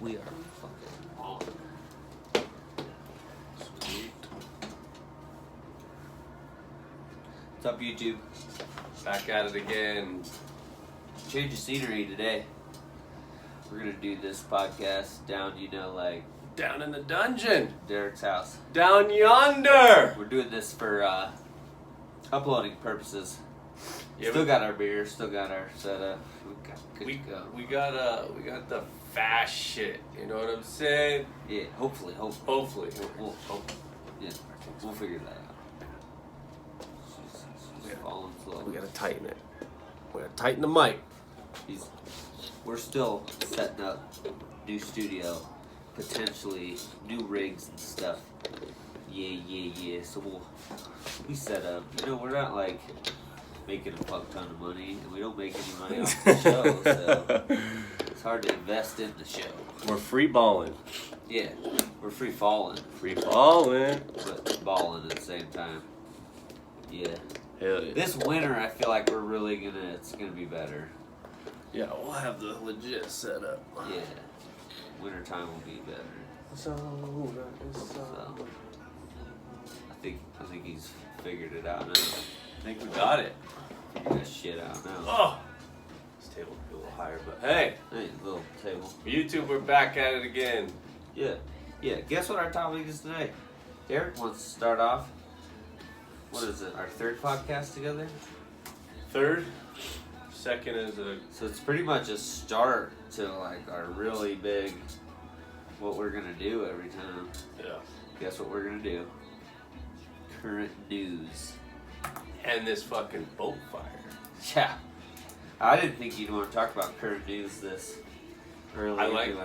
We are fucking on. Sweet. What's up, YouTube? Back at it again. Change of scenery today. We're gonna do this podcast down, like Down in the dungeon. Derek's house. Down yonder. We're doing this for uploading purposes. Yeah, Still got our beer, still got our setup. We got the fast shit. You know what I'm saying? Yeah, hopefully. We'll Figure that out. She's falling slow. We gotta tighten it. We gotta tighten the mic. We're still setting up new studio, potentially new rigs and stuff. Yeah. So we'll be set up. We're not like making a fuck ton of money, and we don't make any money off the show, so it's hard to invest in the show. We're free balling. Yeah, we're free falling. Free balling. But balling at the same time. Yeah. Hell yeah. This winter, I feel like it's gonna be better. Yeah, we'll have the legit setup. Yeah. Wintertime will be better. So, I think he's figured it out now. I think we got it. Figured that shit out now. Oh! This table could be a little higher, but hey! Hey, little table. YouTube, we're back at it again. Yeah. Guess what our topic is today? Derek wants to start off. What is it? Our third podcast together? Third. Second is So it's pretty much a start to like our really big, what we're gonna do every time. Yeah. Guess what we're gonna do? Current news. And this fucking boat fire. Yeah. I didn't think you'd want to talk about current news this early. I like into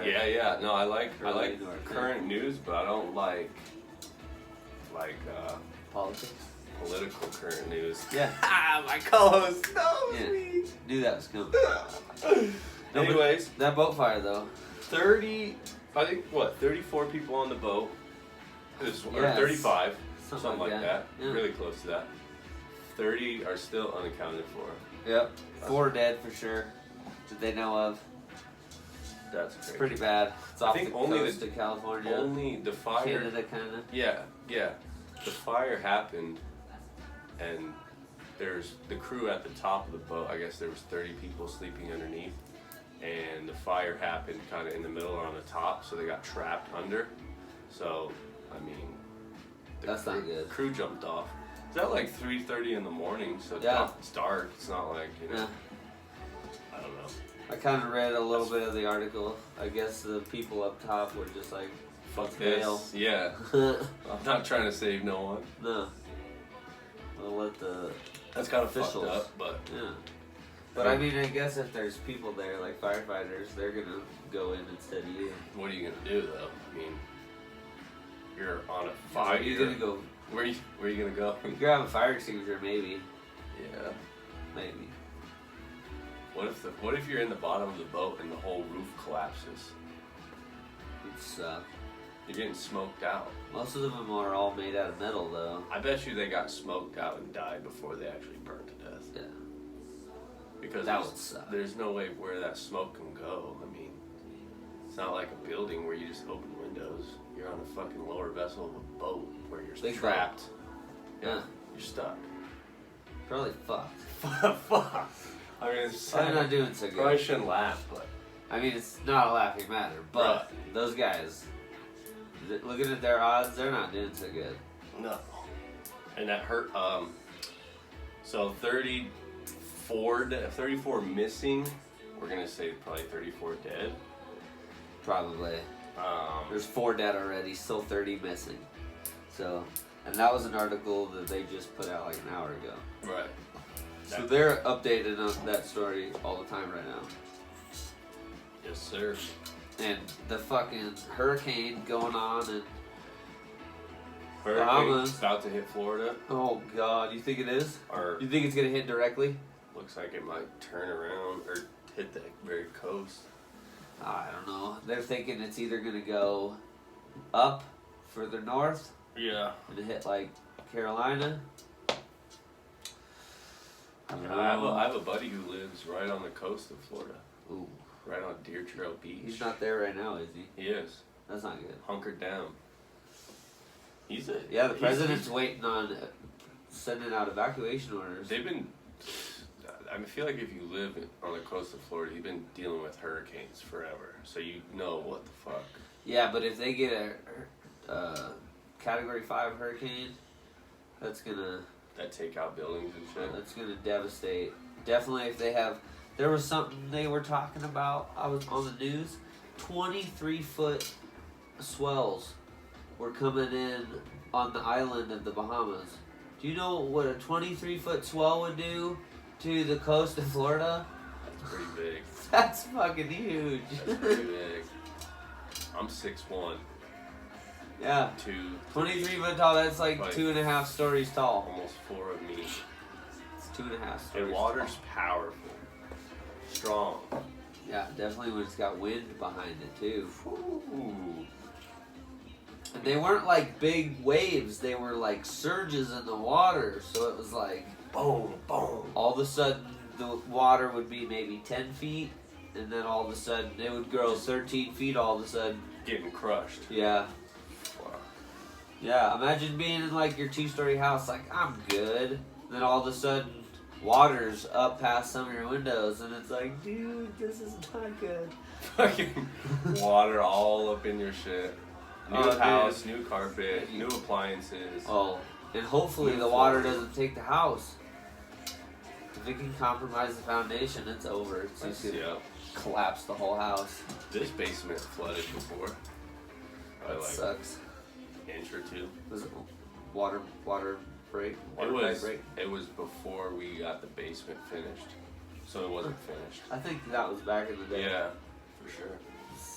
our current news, but I don't like politics. Political current news. Yeah. My co-host knows me. Knew that was coming. Anyways, that boat fire though. 34 people on the boat. Or 35, something like that. Yeah. Really close to that. 30 are still unaccounted for. Yep. 4 dead for sure. That they know of. That's crazy. It's pretty bad. It's off the only coast of California. Only the fire. Canada, kind of. Yeah. The fire happened, and there's the crew at the top of the boat. I guess there was 30 people sleeping underneath, and the fire happened kind of in the middle or on the top, so they got trapped under. So, I mean, That's not good. Crew jumped off. It's at like 3:30 in the morning, so it's dark. It's not like, Yeah. I don't know. I kind of read a little bit of the article. I guess the people up top were just like, Fuck bail. this. Yeah. I'm not trying to save no one. No. We'll let the That's kind of officials. fucked up, but... Yeah. But I mean, I guess if there's people there, like firefighters, they're going to go in instead of you. What are you going to do, though? I mean, you're on a fire. Where are you going to go? Where are you going to go? You grab a fire extinguisher, maybe. Yeah. Maybe. What if you're in the bottom of the boat and the whole roof collapses? It'd suck. You're getting smoked out. Most of them are all made out of metal, though. I bet you they got smoked out and died before they actually burned to death. Yeah. Because that would suck. There's no way where that smoke can go. I mean, it's not like a building where you just open windows. You're on a fucking lower vessel of a boat where you're trapped. Yeah. You're stuck. Probably fucked. Fuck. I mean, it's probably not doing so good. Probably shouldn't laugh, but... I mean, it's not a laughing matter, but those guys, looking at their odds, they're not doing so good. No. And that hurt, so 34 missing, we're gonna say probably 34 dead. Probably. There's 4 dead already, still 30 missing. So, and that was an article that they just put out like an hour ago. Right. So they're updated on that story all the time right now. Yes, sir. And the fucking hurricane going on and Hurricane's about to hit Florida. Oh God, you think it is? Or you think it's gonna hit directly? Looks like it might turn around or hit the very coast. I don't know. They're thinking it's either gonna go up further north. Yeah. And hit like Carolina. I have a buddy who lives right on the coast of Florida. Ooh. right on Deer Trail Beach. He's not there right now, is he? He is. That's not good. Hunkered down. The president's waiting on sending out evacuation orders. They've been. I feel like if you live on the coast of Florida, you've been dealing with hurricanes forever, so you know what the fuck. Yeah, but if they get a Category 5 hurricane, that's gonna. That take out buildings and shit. That's gonna devastate. Definitely, if they have. There was something they were talking about. I was on the news. 23-foot swells were coming in on the island of the Bahamas. Do you know what a 23-foot swell would do to the coast of Florida? That's pretty big. That's fucking huge. That's pretty big. I'm 6'1". Yeah. 23 foot tall. That's like 2.5 stories tall. Almost 4 of me. It's 2.5 stories. And water's powerful, strong. Yeah, definitely when it's got wind behind it too. Ooh. And they weren't like big waves. They were like surges in the water. So it was like boom, boom. All of a sudden, the water would be maybe 10 feet, and then all of a sudden it would grow 13 feet. All of a sudden, getting crushed. Yeah. Wow. Yeah, imagine being in like your 2-story house, like, I'm good. And then all of a sudden, water's up past some of your windows, and it's like, dude, this is not good. Fucking water all up in your shit. New house, new carpet, new appliances. Oh, and hopefully the water doesn't take the house. If it can compromise the foundation, it's over. It's just gonna collapse the whole house. This basement flooded before. That sucks. Inch or two. Was it water break? It was before we got the basement finished, so it wasn't finished. I think that was back in the day. Yeah, for sure.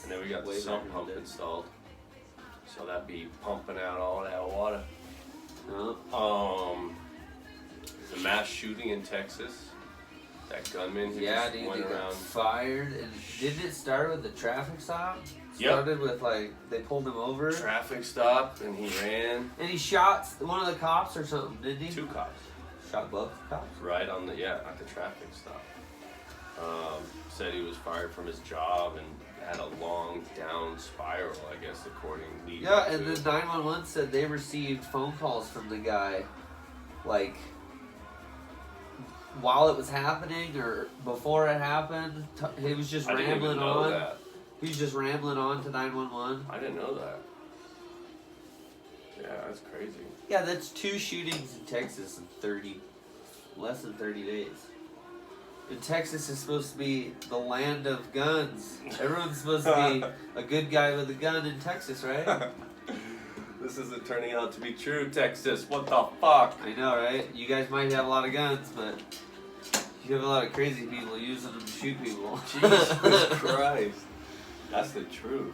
And then we got the sump pump installed, so that'd be pumping out all that water. The mass shooting in Texas. That gunman who just went around. Got fired, and didn't it start with the traffic stop? Yep. Started with like they pulled him over. Traffic stop, and he ran. And he shot one of the cops or something, didn't he? 2 cops. Shot both cops. Right on the at the traffic stop. Said he was fired from his job and had a long down spiral, I guess, according to Yeah, and then 911 said they received phone calls from the guy, like, while it was happening or before it happened. He was just rambling on. That. He was just rambling on to 911. I didn't know that. Yeah, that's crazy. Yeah, that's 2 shootings in Texas in less than 30 days. And Texas is supposed to be the land of guns. Everyone's supposed to be a good guy with a gun in Texas, right? This isn't turning out to be true, Texas. What the fuck? I know, right? You guys might have a lot of guns, but you have a lot of crazy people using them to shoot people. Jesus Christ. That's the truth.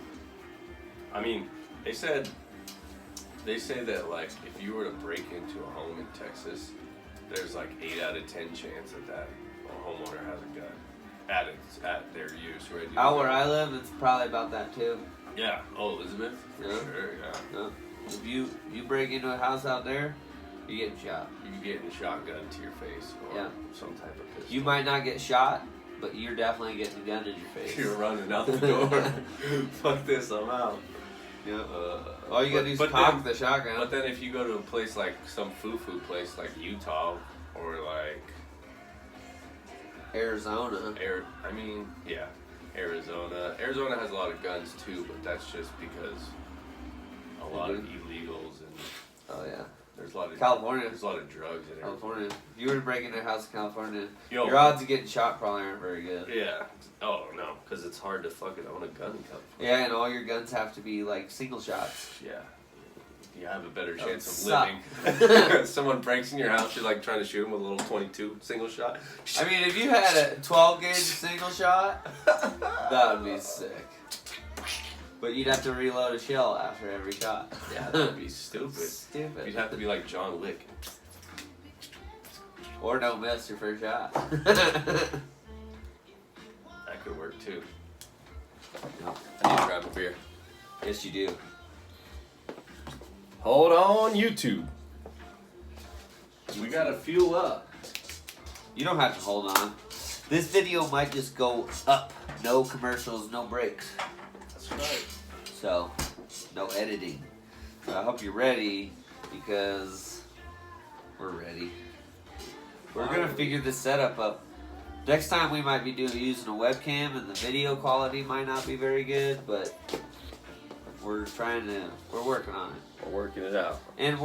I mean, they say that, like, if you were to break into a home in Texas, there's like 8 out of 10 chance that a homeowner has a gun at their use, right? Out where I live, it's probably about that too. Yeah. Oh, Elizabeth? Yeah. Sure, yeah. If you break into a house out there, you're getting shot. You're getting a shotgun to your face or some type of pistol. You might not get shot, but you're definitely getting a gun in your face. You're running out the door. Fuck this, I'm out. Yeah. All you gotta do is cock the shotgun. But then if you go to a place like some foo-foo place like Utah or like Arizona. Arizona. Arizona has a lot of guns too, but that's just because a lot of illegals and there's a lot of California. There's a lot of drugs in California. If you were to break into a house in California, Yo, your odds of getting shot probably aren't very good. Yeah. Oh no, because it's hard to fucking own a gun in California. Yeah, and all your guns have to be like single shots. Yeah. You have a better chance of living. Someone breaks in your house, you're like trying to shoot them with a little 22 single shot. I mean, if you had a 12 gauge single shot, that would be sick. But you'd have to reload a shell after every shot. Yeah, that would be stupid. Stupid. You'd have to be like John Wick. Or don't miss your first shot. That could work too. No. I need to grab a beer. Yes, you do. Hold on, YouTube. We gotta fuel up. You don't have to hold on. This video might just go up. No commercials, no breaks. That's right. So, no editing. So I hope you're ready because we're ready. We're gonna figure this setup up. Next time we might be using a webcam and the video quality might not be very good, but we're working on it. We're working it out. And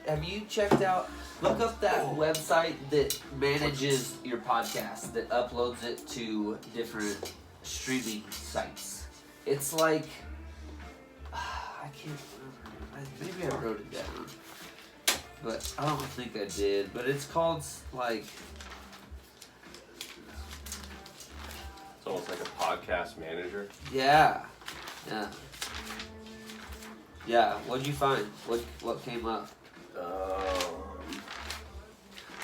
have you checked out, look up that website that manages your podcast, that uploads it to different streaming sites. It's like, I can't remember, maybe I wrote it down, but I don't think I did, but it's called like, It's almost like a podcast manager. yeah. What'd you find? What came up?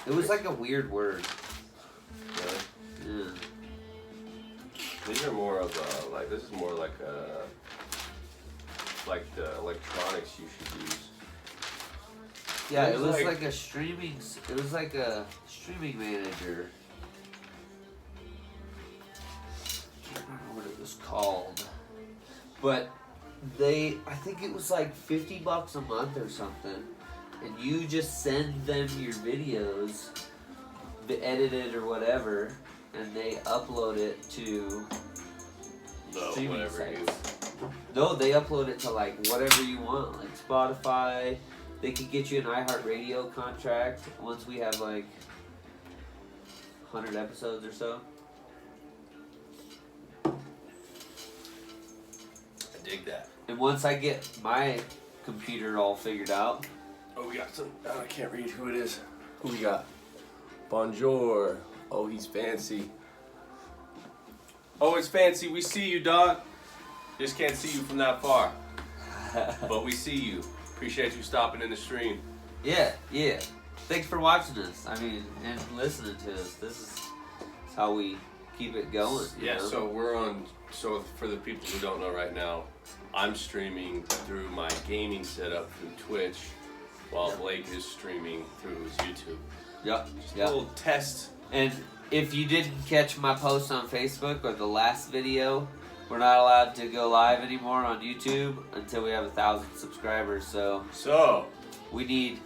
It was like a weird word. Yeah. These are more of this is more like the electronics you should use. Yeah, it was like a streaming manager. I can't remember what it was called. But I think it was like $50 a month or something. And you just send them your videos, edited or whatever, and they upload it to streaming sites. No, they upload it to like whatever you want, like Spotify. They could get you an iHeartRadio contract once we have like 100 episodes or so. I dig that. And once I get my computer all figured out. Oh, we got some. Oh, I can't read who it is. Who we got? Bonjour. Oh, he's fancy. Oh, it's fancy. We see you, dog. Just can't see you from that far. But we see you. Appreciate you stopping in the stream. Yeah. Thanks for watching us. I mean, and listening to us. This is how we keep it going. Yeah, know? so we're on. So for the people who don't know right now, I'm streaming through my gaming setup through Twitch, while Blake is streaming through his YouTube. Yep. Just a little test. And if you didn't catch my post on Facebook or the last video, we're not allowed to go live anymore on YouTube until we have 1,000 subscribers. So we need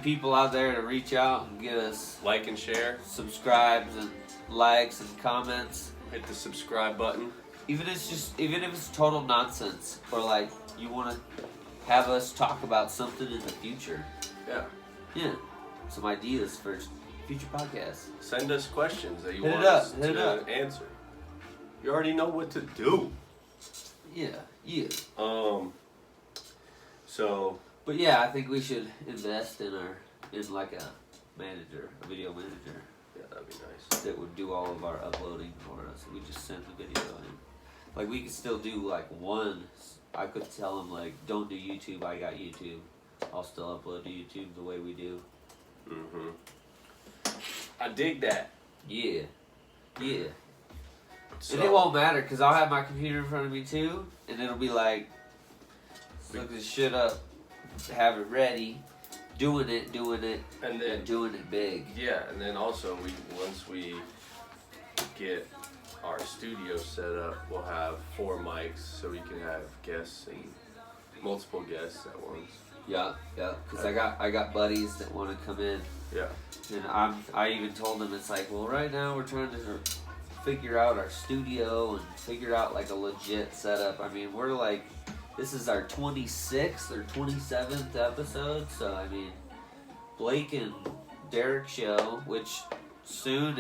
people out there to reach out and get us like and share, subscribes and likes and comments. Hit the subscribe button. Even if it's total nonsense, or like you want to have us talk about something in the future. Yeah. Some ideas for future podcasts. Send us questions that you want us to answer. You already know what to do. Yeah. But yeah, I think we should invest in like a video manager. Yeah, that'd be nice. That would do all of our uploading for us. We just send the video in. Like we could still do like one. I could tell them like, don't do YouTube. I got YouTube. I'll still upload to YouTube the way we do. I dig that. Yeah. So, And it won't matter because I'll have my computer in front of me too, and it'll be like, look this shit up, have it ready, doing it, and then doing it big. Yeah, and then also once we get our studio set up, we'll have 4 mics so we can have guests and multiple guests at once. Yeah. Because I got buddies that want to come in. Yeah. And I even told them, it's like, well, right now we're trying to figure out our studio and figure out like a legit setup. I mean, we're like, this is our 26th or 27th episode, so I mean, Blake and Derek show, which soon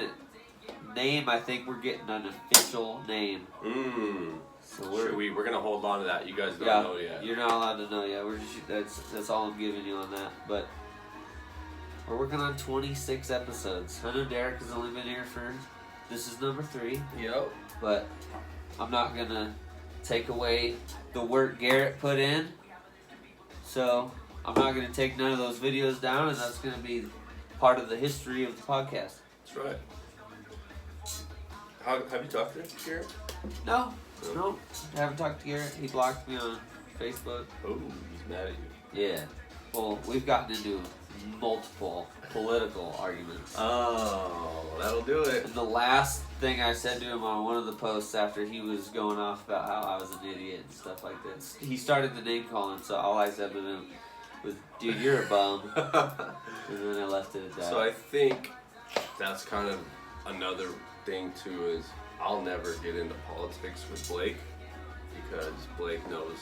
I think we're getting an official name. So we're gonna hold on to that. You guys don't know yet. You're not allowed to know yet. We're just that's all I'm giving you on that. But we're working on 26 episodes. I know Derek has only been here this is number 3. Yep. But I'm not gonna take away the work Garrett put in. So I'm not gonna take none of those videos down, and that's gonna be part of the history of the podcast. That's right. Have you talked to Garrett? No. I haven't talked to Garrett. He blocked me on Facebook. Oh, he's mad at you. Yeah. Well, we've gotten into multiple political arguments. Oh, that'll do it. And the last thing I said to him on one of the posts after he was going off about how I was an idiot and stuff like this, he started the name calling, so all I said to him was, dude, you're a bum. And then I left it at that. So I think that's kind of another thing too, is I'll never get into politics with Blake because Blake knows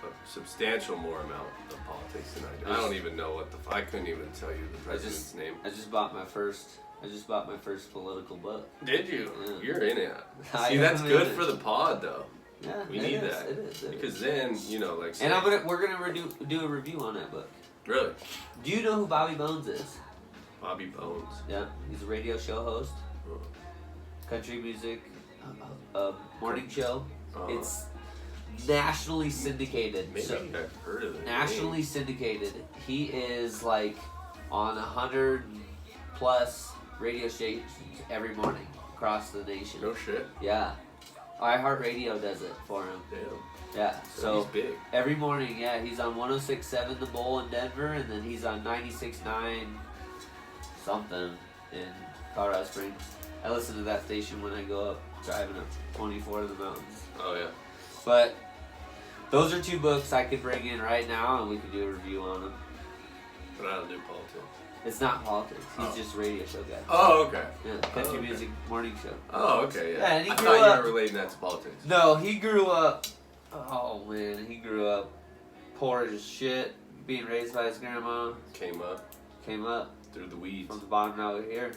a substantial more amount of politics than I do. I don't even know what I couldn't even tell you the president's name. I just bought my first political book. Did you? Yeah. You're in it. I See, that's am good in for it. the pod though. Yeah, We need is, that. It is. Because then, you know, like. And we're gonna do a review on that book. Really? Do you know who Bobby Bones is? Bobby Bones. Yeah, he's a radio show host, country music, morning show. It's nationally syndicated. Maybe So, I've heard of it. nationally syndicated. He is like on 100 plus radio stations every morning across the nation. No shit. Yeah. Hart does it for him. Damn. Yeah. So he's big. every morning, yeah, he's on 106.7 The Bowl in Denver, and then he's on 96.9 something in Colorado Springs. I listen to that station when I go up driving up 24 of the mountains. Oh yeah. But those are 2 books I could bring in right now, and we could do a review on them. But I don't do politics. It's not politics. He's just a radio show guy. Oh, okay. Yeah, country music morning show. Oh, okay, yeah. Yeah, and he I grew thought up- you were relating that to politics. No, he grew up. Oh man, he grew up poor as shit, being raised by his grandma. Came up Through the weeds. from the bottom out here.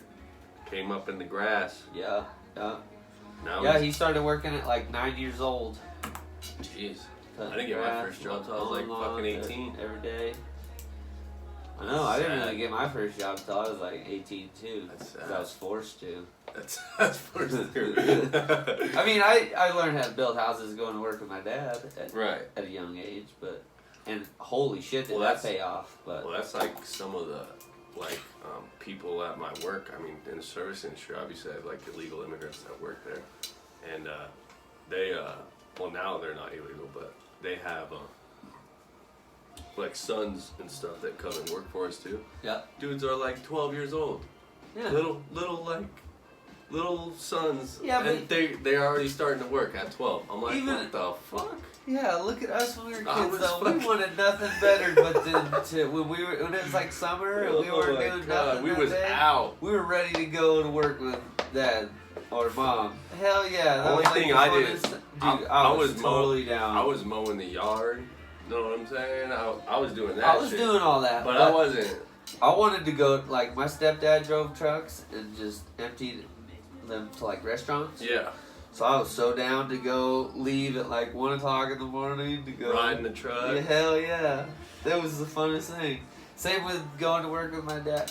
Came up in the grass. Yeah. Now Yeah, he started working at like 9 years old. Jeez. Cutting I didn't get my grass, first job till I was like mowing fucking lawn 18. every day. I know. I didn't Sad. really get my first job till I was like 18 too. That's 'Cause sad. I was forced to. That's first thing. I mean, I learned how to build houses going to work with my dad Right. at a young age, and holy shit did Well, that that's- pay off. But Well, that's like some of the people at my work. I mean, in the service industry, obviously, I have like illegal immigrants that work there, and they well, now they're not illegal, but they have like sons and stuff that come and work for us too. yeah, Dudes are like 12 years old. yeah. Little sons. Yeah, and but- they're already starting to work at 12. I'm like, Even- what the fuck? Yeah, look at us when we were I kids was though. We fucking- wanted nothing better but when it was like summer and we Oh weren't my doing God, nothing. we that was day, out. We were ready to go to work with dad or mom. Hell yeah, that Only was like thing the I did- funnest- Dude, I I was was totally down. I was mowing the yard. Know what I'm saying? I was doing that. I was shit. doing all that, but I wasn't. I wanted to go, like, my stepdad drove trucks and just emptied them to, like, restaurants. Yeah, So I was so down to go leave at, like, 1 o'clock in the morning to go. riding the truck. Yeah, hell yeah. That was the funnest thing. Same with going to work with my dad.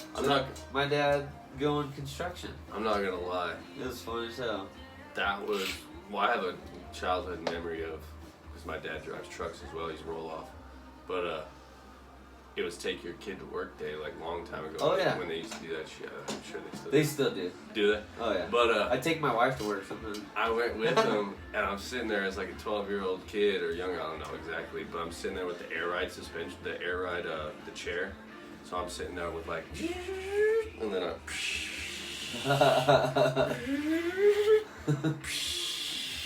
My dad going construction. I'm not gonna lie. It was fun as hell. That was. Well, I have a childhood memory of, because my dad drives trucks as well. He's a roll off, but it was take your kid to work day like long time ago. Oh, yeah. When they used to do that shit. I'm sure they still. They still do. do they? Oh yeah. But I take my wife to work sometimes. I went with them, and I'm sitting there as like a 12-year-old kid or younger, I don't know exactly, but I'm sitting there with the air ride suspension, the the chair. So I'm sitting there with like, and then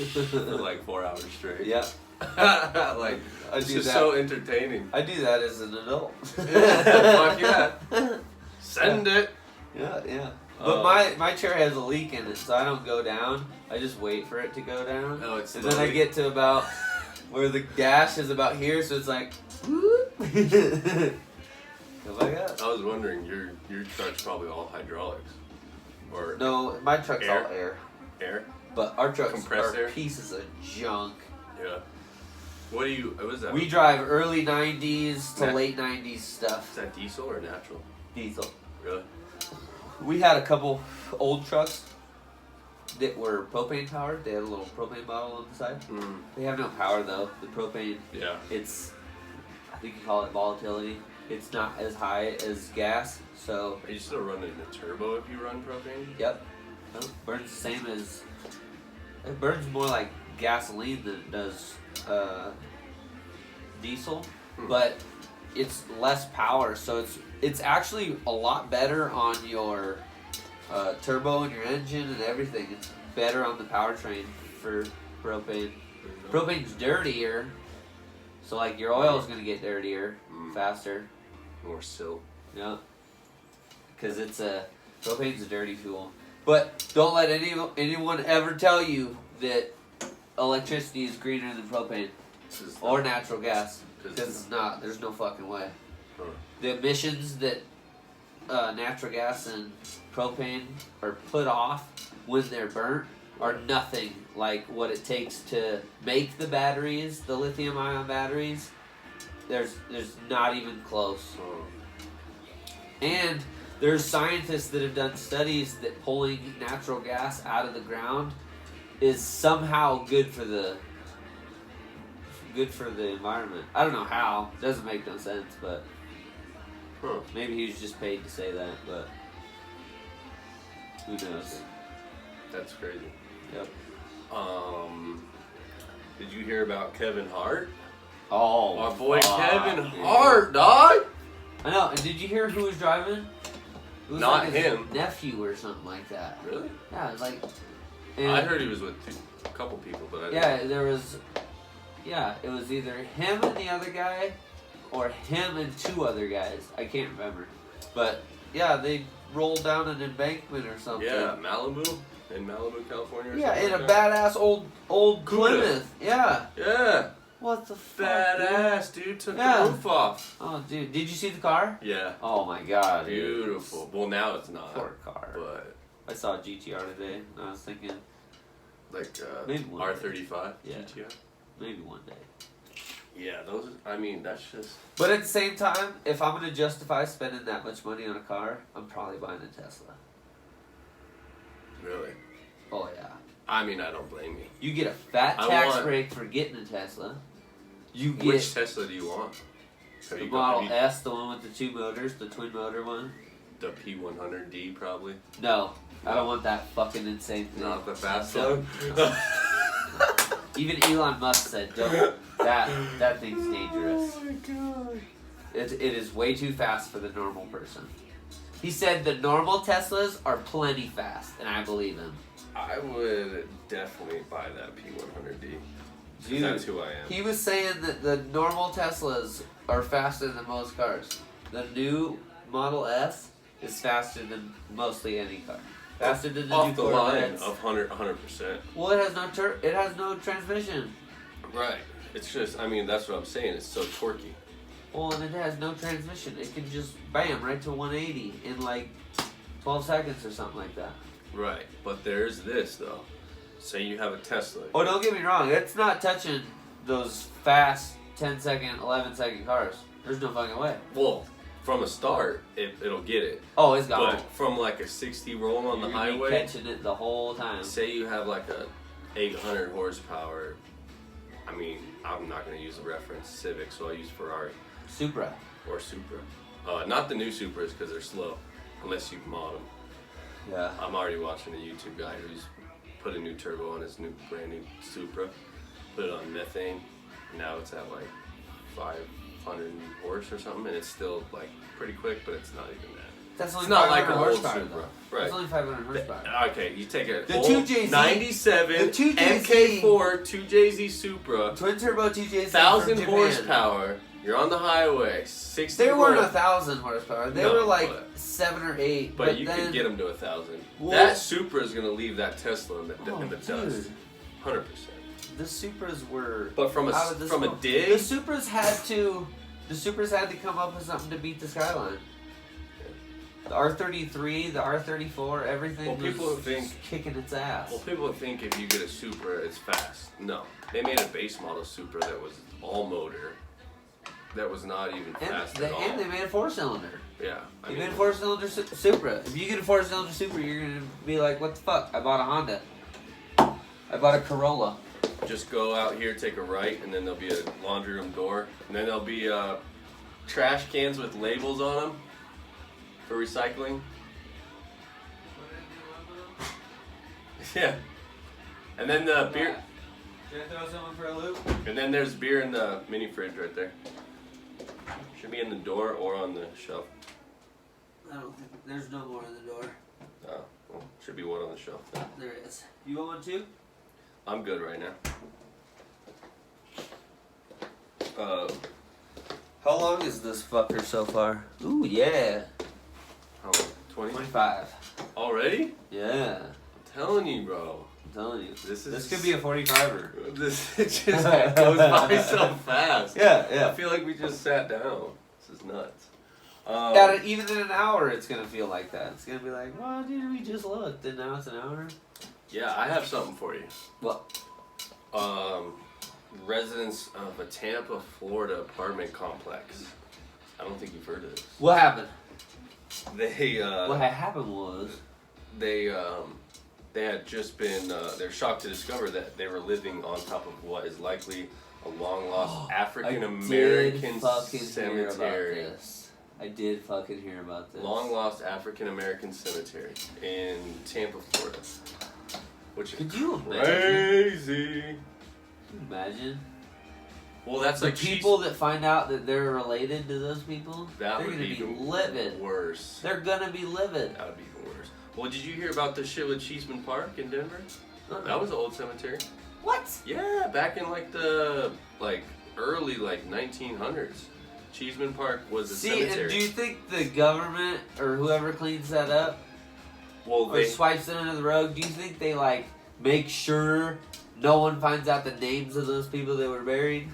for like 4 hours straight. Yeah. Like, I it's do just that. so entertaining. I do that as an adult. Fuck yeah. Send it. Yeah, yeah. But my chair has a leak in it, so I don't go down. I just wait for it to go down. Oh, it's and then I slowly- get to about where the dash is about here, so it's like, whoop. Come back up. I was wondering, your truck's probably all hydraulics. Or No, my truck's Air? all air. air? But our trucks Compressed are air? pieces of junk. Yeah. What was that? We drive early 90s to Yeah. late 90s stuff. Is that diesel or natural? Diesel. Really? We had a couple old trucks that were propane powered. They had a little propane bottle on the side. Mm. They have no power though. The propane, Yeah. it's, I think you call it volatility. It's not as high as gas, so Are you still running a turbo if you run propane? yep, burns the same as. It burns more like gasoline than it does diesel, but it's less power, so it's actually a lot better on your turbo and your engine and everything. It's better on the powertrain for propane. Propane's dirtier, so like your oil's gonna get dirtier faster. More silt. Yeah, because propane's a dirty fuel. But don't let anyone ever tell you that electricity is greener than propane or natural gas, because it's not. There's no fucking way. The emissions that natural gas and propane are put off when they're burnt are nothing like what it takes to make the batteries, the lithium-ion batteries. There's not even close. And there's scientists that have done studies that pulling natural gas out of the ground is somehow good for the environment. I don't know how. Doesn't make no sense, but maybe he was just paid to say that, but who knows? That's crazy. Yep. Did you hear about Kevin Hart? Oh, our boy Kevin Hart, dog. I know. And did you hear who was driving? It was Not like his him. nephew or something like that. Really? Yeah, it was like. I heard he was with a couple people, but I didn't. Yeah, there was. Yeah, it was either him and the other guy, or him and two other guys. I can't remember, but yeah, they rolled down an embankment or something. Yeah, Malibu. In Malibu, California. Or yeah, in like a that. badass old Plymouth. Yeah. Yeah. What the fuck? Badass, dude. Took the roof off. Oh, dude, did you see the car? Yeah. Oh my god. Beautiful. Well, now it's not. Poor car. But I saw a GTR today, and I was thinking, like maybe one R35 day. GTR. Maybe one day. Yeah, those. I mean, that's just. But at the same time, if I'm gonna justify spending that much money on a car, I'm probably buying a Tesla. Really? Oh yeah. I mean, I don't blame you. You get a fat tax break for getting a Tesla. You get Which Tesla do you want? the Model S, the one with the two motors, the twin motor one. The P100D probably. No, I don't want that fucking insane thing. Not the fast So- one. Even Elon Musk said, "Don't. That thing's dangerous. Oh my god. It is way too fast for the normal person." He said the normal Teslas are plenty fast, and I believe him. I would definitely buy that P100D. Dude, That's who I am. he was saying that the normal Teslas are faster than most cars. The new Model S is faster than mostly any car. Faster than the Off new the line Corvettes. of 100%. Well, it has no transmission. Right. It's just, I mean, that's what I'm saying. It's so torquey. Well, and it has no transmission. It can just bam right to 180 in like 12 seconds or something like that. Right. But there's this though. Say you have a Tesla. Oh, don't get me wrong. It's not touching those fast 10-second, 11-second cars. There's no fucking way. Well, from a start, it'll get it. Oh, it's gone. But from like a 60 roll on the You're gonna be highway, catching it the whole time. say you have like a 800 horsepower. I mean, I'm not going to use the reference Civic, so I'll use Ferrari. Supra. Or Supra. Not the new Supras because they're slow, unless you mod them. Yeah. I'm already watching a YouTube guy who's put a new turbo on his brand new Supra, put it on methane, and now it's at like 500 horse or something, and it's still like pretty quick, but it's not even that. That's only It's not 500 like an old horsepower, Supra. though. Right. It's only 500 horsepower. Okay, you take a The old 2JZ 97 the 2JZ MK4 2JZ Supra, Twin turbo TJs. 1,000 horsepower. You're on the highway, 60. They weren't roll. 1,000 horsepower. They No, were like but- 7 or 8. But you then, could get them to 1,000. Well- That Supra is going to leave that Tesla in the Oh, dust. dude. 100%. The Supras were. But from out of this a world. dig, The Supras had to come up with something to beat the Skyline. The R33, the R34, everything Well, people was think- just kicking its ass. well, people think if you get a Supra, it's fast. No, they made a base model Supra that was all motor, that was not even fast at all. And they made a 4-cylinder. Yeah, I You mean, made a 4-cylinder Supra. If you get a 4-cylinder Supra, you're gonna be like, "What the fuck? I bought a Honda. I bought a Corolla." just go out here, take a right, and then there'll be a laundry room door, and then there'll be trash cans with labels on them for recycling. Yeah, and then the beer. Should I throw someone for a loop? And then there's beer in the mini fridge right there. Should be in the door or on the shelf. I don't think there's no more in the door. Oh, well, should be one on the shelf then. There is. You want one too? I'm good right now. How long is this fucker so far? Ooh, yeah. How long? 20? 25. Already? Yeah. I'm telling you, bro. I'm telling you. This could be a 45er. This it just goes by so fast. Yeah, I yeah. feel like we just sat down. This is nuts. Even in an hour, it's going to feel like that. It's going to be like, well, dude, we just looked, and now it's an hour. Yeah, I have something for you. What? Residents of a Tampa, Florida apartment complex. I don't think you've heard of this. What happened? They What had happened was... they had just been they're shocked to discover that they were living on top of what is likely a long lost African American cemetery. I did fucking hear about this. Long lost African American cemetery in Tampa, Florida. Which is Could you crazy. Imagine? Well, that's the like people that find out that they're related to those people. That they're would gonna be livid. Worse. They're gonna be livid. That would be even worse. Well, did you hear about the shit with Cheeseman Park in Denver? That was an old cemetery. What? Yeah, back in like the early 1900s. Cheeseman Park was a cemetery. And do you think the government or whoever cleans that up, or swipes it under the rug, do you think they make sure no one finds out the names of those people that were buried?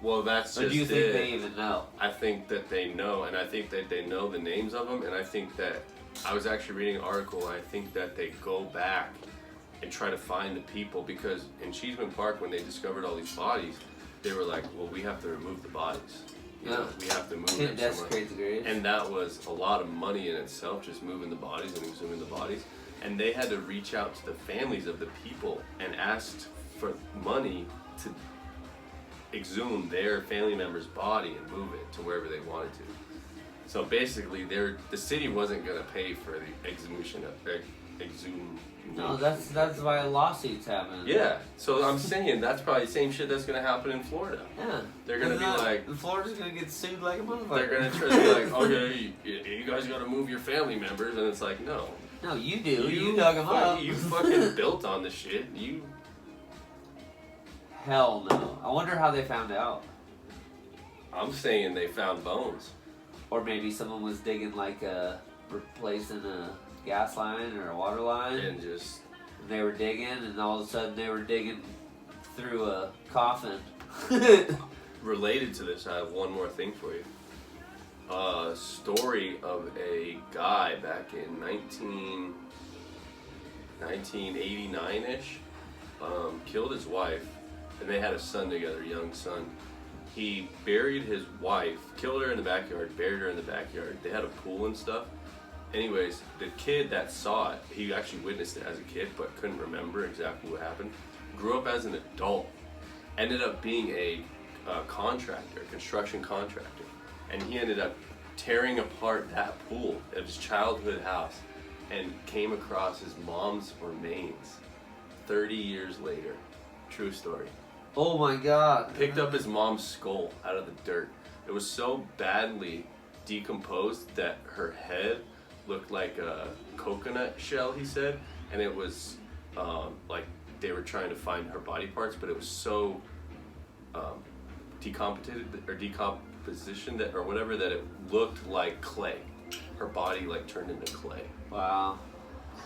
Well, that's just Or do you think they even know? I think that they know, and I think that they know the names of them, and I think that I was actually reading an article, and I think that they go back and try to find the people, because in Cheeseman Park, when they discovered all these bodies, they were like, well, we have to remove the bodies. You know, we have to move them somewhere. The grave. And that was a lot of money in itself, just moving the bodies and exhuming the bodies. And they had to reach out to the families of the people and asked for money to exhume their family member's body and move it to wherever they wanted to. So basically, the city wasn't going to pay for the exhumation of exhumation. No, that's why lawsuits happen. Yeah, so I'm saying that's probably the same shit that's going to happen in Florida. Yeah. They're going to be like... Florida's going to get sued like a motherfucker. They're going to try to be like, okay, you guys got to move your family members, and it's like, no. No, you do. You dug them up. You fucking built on the shit. Hell no. I wonder how they found out. I'm saying they found bones. Or maybe someone was digging replacing a gas line or a water line. And they were digging, and all of a sudden they were digging through a coffin. Related to this, I have one more thing for you. A story of a guy back in 1989-ish, killed his wife, and they had a son together, a young son. He buried his wife, killed her in the backyard, buried her in the backyard. They had a pool and stuff. Anyways, the kid that saw it, he actually witnessed it as a kid, but couldn't remember exactly what happened. Grew up as an adult, ended up being a contractor, construction contractor. And he ended up tearing apart that pool of his childhood house and came across his mom's remains 30 years later. True story. Oh my God. Picked up his mom's skull out of the dirt. It was so badly decomposed that her head looked like a coconut shell, he said. And it was like they were trying to find her body parts, but it was so decomposition that, or whatever, that it looked like clay. Her body turned into clay. Wow.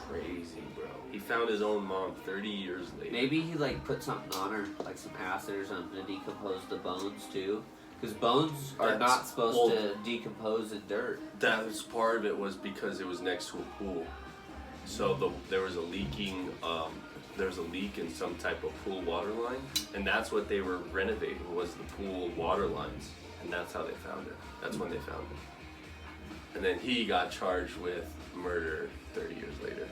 Crazy, bro. He found his own mom 30 years later. Maybe he put something on her, like some acid or something, to decompose the bones too. Because bones are not supposed to decompose in dirt. That was part of it, was because it was next to a pool. So there was a leaking. There was a leak in some type of pool water line, and that's what they were renovating, was the pool water lines, and that's how they found it. That's when they found it. And then he got charged with murder 30 years later.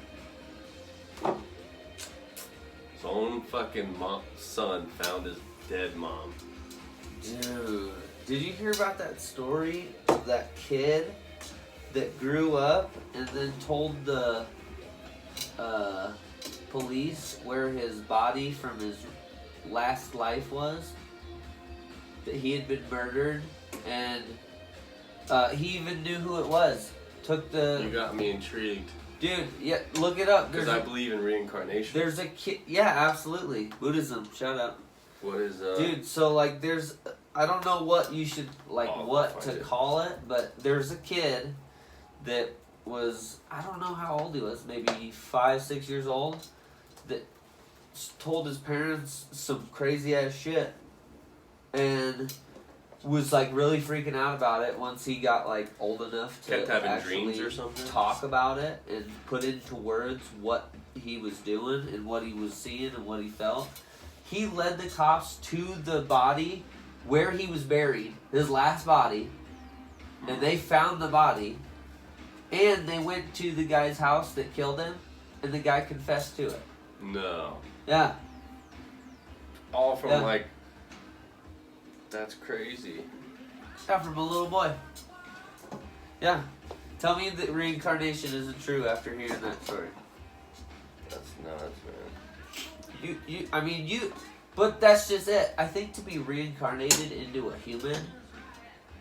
His own fucking son found his dead mom. Dude, did you hear about that story of that kid that grew up and then told the police where his body from his last life was? That he had been murdered, and he even knew who it was. took the... You got me intrigued. Dude, yeah, look it up. Because I believe in reincarnation. There's a kid... Yeah, absolutely. Buddhism, shout out. What is... Dude, so, like, there's... I don't know what you should... Like, what to call it, but there's a kid that was... I don't know how old he was. Maybe 5, 6 years old. That told his parents some crazy-ass shit. And... was like really freaking out about it once he got like old enough to dreams or something? Talk about it and put into words what he was doing and what he was seeing and what he felt. He led the cops to the body where he was buried, his last body, and they found the body, and they went to the guy's house that killed him, and the guy confessed to it. No. Yeah. All from like... That's crazy. Yeah, from a little boy. Yeah. Tell me that reincarnation isn't true after hearing that story. That's nuts, man. But that's just it. I think to be reincarnated into a human,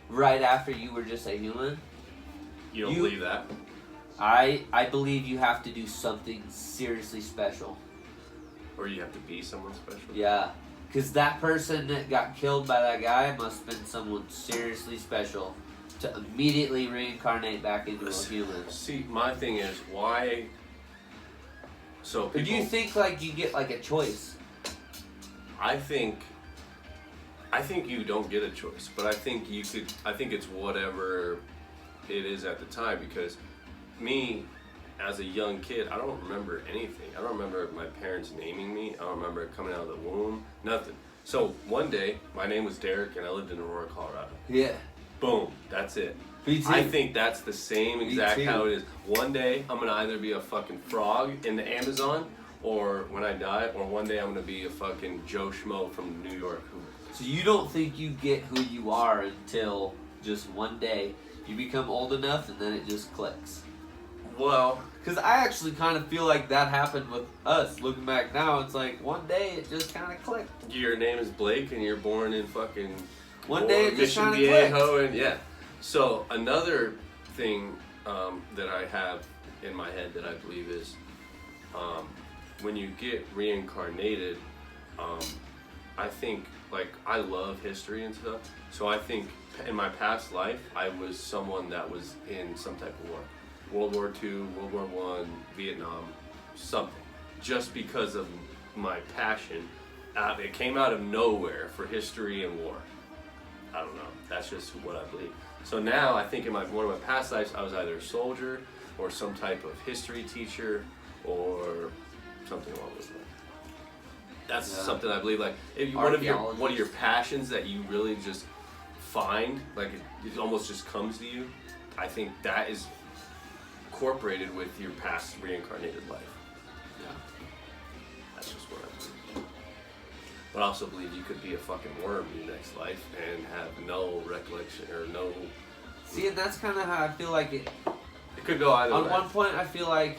right after you were just a human. You don't believe that? I believe you have to do something seriously special. Or you have to be someone special? Yeah. Because that person that got killed by that guy must have been someone seriously special to immediately reincarnate back into a human. See, my thing is, why... So people... Do you think, like, you get, like, a choice? I think you don't get a choice, but I think you could... I think it's whatever it is at the time, because me... As a young kid, I don't remember anything. I don't remember my parents naming me. I don't remember coming out of the womb. Nothing. So one day, my name was Derek, and I lived in Aurora, Colorado. Yeah. Boom. That's it. Me too. I think that's the same exact how it is. One day, I'm gonna either be a fucking frog in the Amazon, or when I die, or one day I'm gonna be a fucking Joe Schmo from New York. So you don't think you get who you are until just one day you become old enough, and then it just clicks? Well, because I actually kind of feel like that happened with us. Looking back now, it's like one day it just kind of clicked. Your name is Blake, and you're born in fucking one day it just kind of clicked. And yeah. So another thing that I have in my head that I believe is when you get reincarnated, I think, like, I love history and stuff. So I think in my past life, I was someone that was in some type of war. World War II, World War I, Vietnam, something. Just because of my passion. It came out of nowhere for history and war. I don't know. That's just what I believe. So now I think in one of my past lives, I was either a soldier or some type of history teacher or something along those lines. That's something I believe. Like, if one of your passions that you really just find, like it almost just comes to you, I think that is incorporated with your past reincarnated life. Yeah. That's just what I believe. But I also believe you could be a fucking worm in your next life and have no recollection or no... See, and that's kind of how I feel like it... It could go either way. On one point, I feel like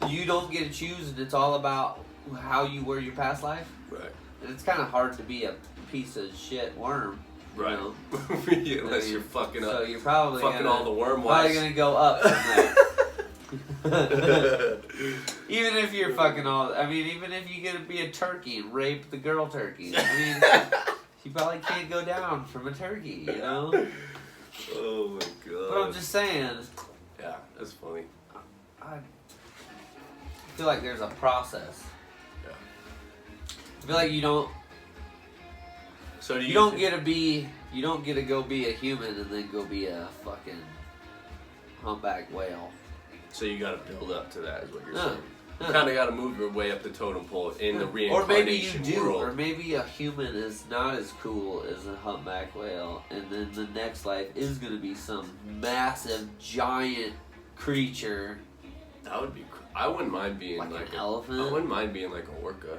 you don't get to choose, and it's all about how you were your past life. Right. And it's kind of hard to be a piece of shit worm. Right. Unless you're fucking up. So you're probably all the worm probably gonna go up from there. Even if you're fucking all... I mean, even if you get to be a turkey and rape the girl turkey. I mean, you probably can't go down from a turkey, you know? Oh my god. But I'm just saying... Yeah, that's funny. I feel like there's a process. Yeah. I feel like you don't... So you don't get to go be a human and then go be a fucking humpback whale. So you got to build up to that, is what you're saying. You kind of got to move your way up the totem pole in the reincarnation Or maybe you do, world. or maybe a human is not as cool as a humpback whale, and then the next life is going to be some massive, giant creature. That would be. I wouldn't mind being like an elephant. I wouldn't mind being like an orca.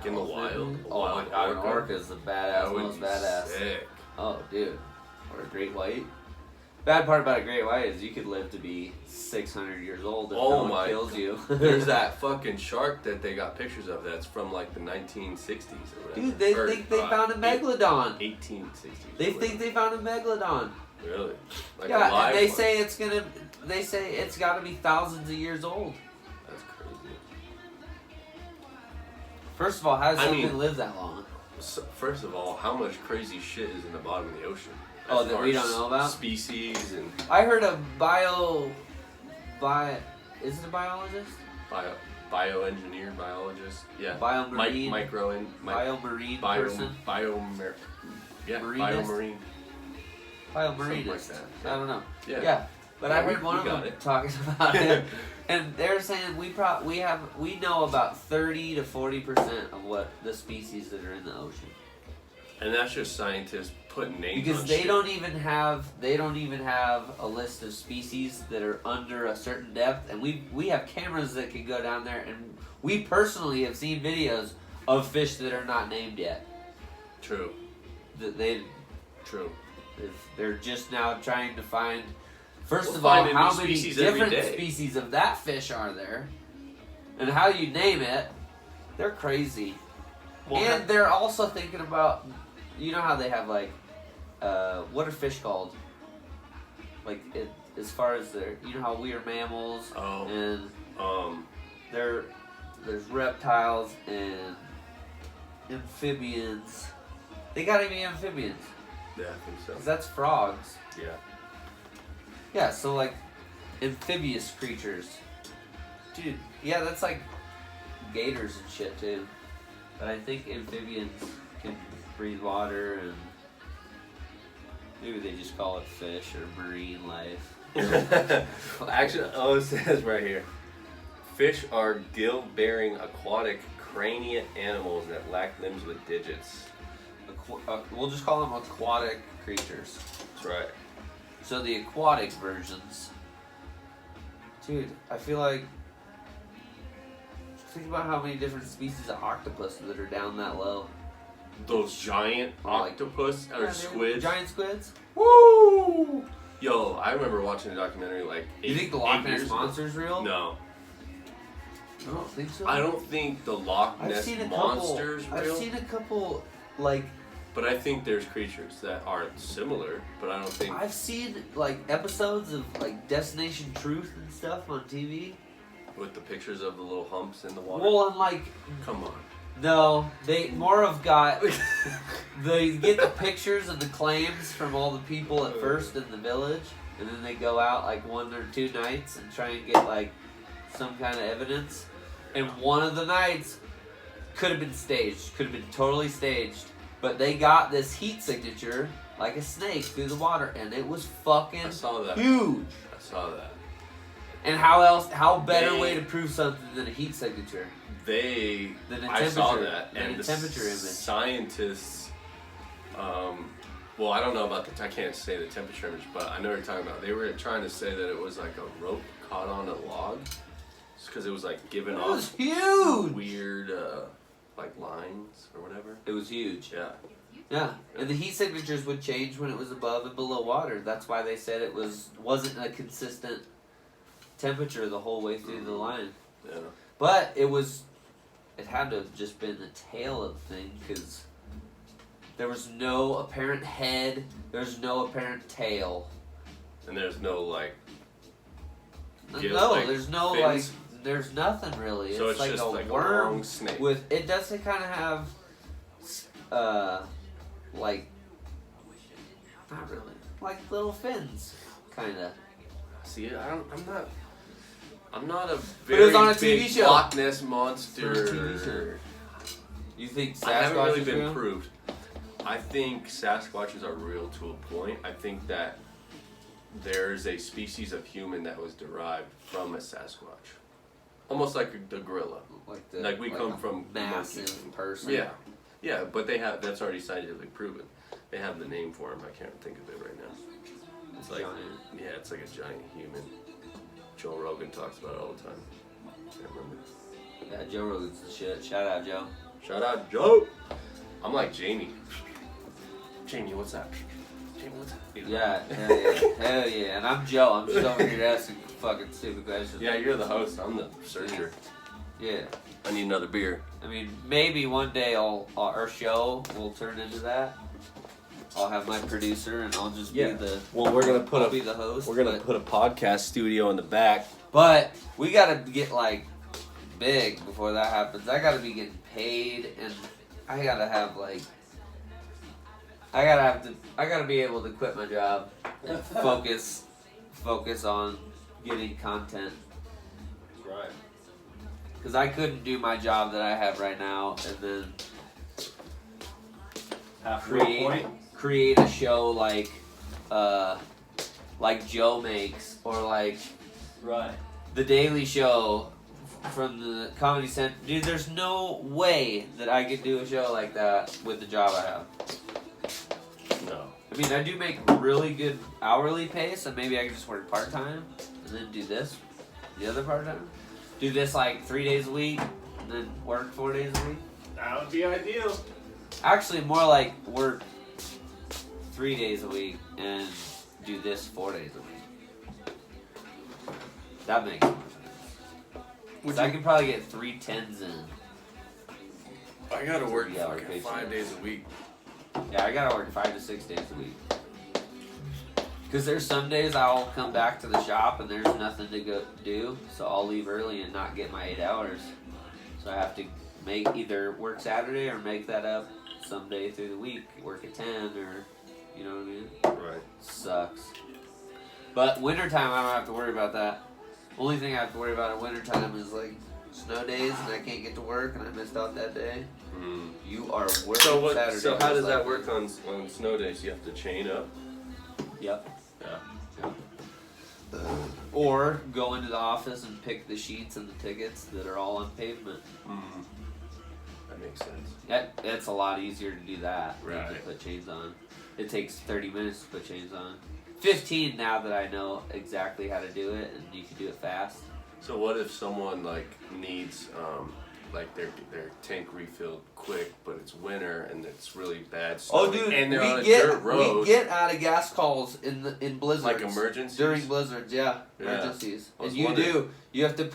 In the wild. Oh my god, an orca is the badass, most badass. Sick. Oh, dude. Or a great white. Bad part about a great white is you could live to be 600 years old if no one kills you. There's that fucking shark that they got pictures of that's from like the 1960s or whatever. Dude, they think they found a megalodon. 1860s. They think they found a megalodon. Really? Like yeah, a live and they one? say it's gonna. They say it's got to be thousands of years old. That's crazy. First of all, how does I something mean- live that long? So, first of all, how much crazy shit is in the bottom of the ocean? Oh, As that far we as don't know about? Species and I heard a is it a biologist? bioengineer, biologist. Yeah. Biomarine. Biomarine person. Biomarine. Yeah. Marinist? Biomarine. Biomarinist. Something like that. I don't know. Yeah. Yeah. But Yeah, I heard we one of got them it. talking about it, and they're saying we know about 30 to 40% of what the species that are in the ocean. And that's just scientists putting names Because on they shit. don't even have a list of species that are under a certain depth, and we have cameras that can go down there, and we personally have seen videos of fish that are not named yet. True. That True. they're just now trying to find. First We'll of all, find a new how many species every different day. species of that fish are there, and how you name it? They're crazy, and they're also thinking about. You know how they have like, what are fish called? Like as far as you know how we are mammals, Oh. and there's reptiles and amphibians. They gotta be amphibians, Yeah, I think so. 'cause that's frogs. Yeah. Yeah, so like amphibious creatures. Dude, yeah, that's like gators and shit too. But I think amphibians can breathe water, and maybe they just call it fish or marine life. Actually, oh, it says right here. Fish are gill-bearing aquatic craniate animals that lack limbs with digits. We'll just call them aquatic creatures. That's right. So the aquatic versions. Dude, I feel like. Think about how many different species of octopus that are down that low. Those giant Like- octopus or Yeah, dude, squids. Giant squids? Woo! Yo, I remember watching a documentary like You think the 8 Loch Ness years ago. Monster's real? No. I don't think so. I don't think the Loch I've Ness seen a Monster's couple. real. I've seen a couple, like. But I think there's creatures that aren't similar, but I don't think... I've seen, like, episodes of, like, Destination Truth and stuff on TV. With the pictures of the little humps in the water. Well, and, like. Come on. No, they more have got. They get the pictures and the claims from all the people at first in the village, and then they go out like 1 or 2 nights and try and get like some kind of evidence. And one of the nights could have been staged, could have been totally staged, but they got this heat signature like a snake through the water, and it was fucking I saw that. huge. I saw that. And how better They- way to prove something than a heat signature? They... Than a I saw temperature- that. than And a the temperature image. scientists... well, I don't know about I can't say the temperature image, but I know what you're talking about. They were trying to say that it was like a rope caught on a log. Because it was like giving It off was huge. weird like lines or whatever. It was huge. Yeah. Yeah, and the heat signatures would change when it was above and below water. That's why they said it wasn't a consistent temperature the whole way through the line. Yeah. But it had to have just been the tail of the thing, because there was no apparent head, there's no apparent tail. And there's no like Gills, No, like, there's no fins? there's nothing really. So it's like just a like a worm long snake. with. It does kind of have, like, not really, like little fins, kind of. See, I'm not a But very it was on a TV big show. Loch Ness It's on a monster. TV show. You think Sasquatch I haven't really is been real? proved. I think Sasquatches are real to a point. I think that there's a species of human that was derived from a Sasquatch, almost like the gorilla. Like we come a from massive monkeys. person. Yeah, yeah, but that's already scientifically proven. They have the name for him. I can't think of it right now. It's like Giant. yeah, it's like a giant human. Joe Rogan talks about it all the time. Can't remember. Yeah, Joe Rogan's the shit. Shout out, Joe. Shout out Joe. I'm like Jamie. Jamie, what's up? Jamie, what's up? Yeah, hell yeah. And I'm Joe. I'm just over here asking fucking stupid questions. Yeah, you're the host. I'm the searcher. Yeah. I need another beer. I mean, maybe one day our show will turn into that. I'll have my producer, and I'll just be the. Well, we're gonna be the host. We're gonna put a podcast studio in the back. But we gotta get like big before that happens. I gotta be getting paid, and I gotta have like. I gotta be able to quit my job and focus on getting content. Right. Because I couldn't do my job that I have right now and then create a show like Joe makes, or like The Daily Show from the Comedy Central. Dude, there's no way that I could do a show like that with the job I have. No. I mean, I do make really good hourly pay, so maybe I could just work part-time and then do this the other part-time. Do this like 3 days a week and then work 4 days a week. That would be ideal. Actually, more like work 3 days a week and do this 4 days a week. That makes more sense. I can probably get 3 10s in. I gotta work 3-hour 5 days a week. Yeah, I gotta work 5 to 6 days a week. Because there's some days I'll come back to the shop and there's nothing to go do, so I'll leave early and not get my 8 hours. So I have to either work Saturday or make that up someday through the week. Work at 10 or, you know what I mean? Right. Sucks. But wintertime, I don't have to worry about that. Only thing I have to worry about in wintertime is like snow days and I can't get to work and I missed out that day. You are working Saturday. So how does that work on snow days? You have to chain up? Yep. Yeah. Or go into the office and pick the sheets and the tickets that are all on pavement. That makes sense. It's a lot easier to do that than to Right. put chains on. It takes 30 minutes to put chains on. 15 now that I know exactly how to do it and you can do it fast. So what if someone like needs like their tank refilled quick, but it's winter and it's really bad snow, Oh, dude, and they're on a dirt road? We get out of gas calls in blizzards. Like emergencies? During blizzards, yeah. Emergencies. And you have to,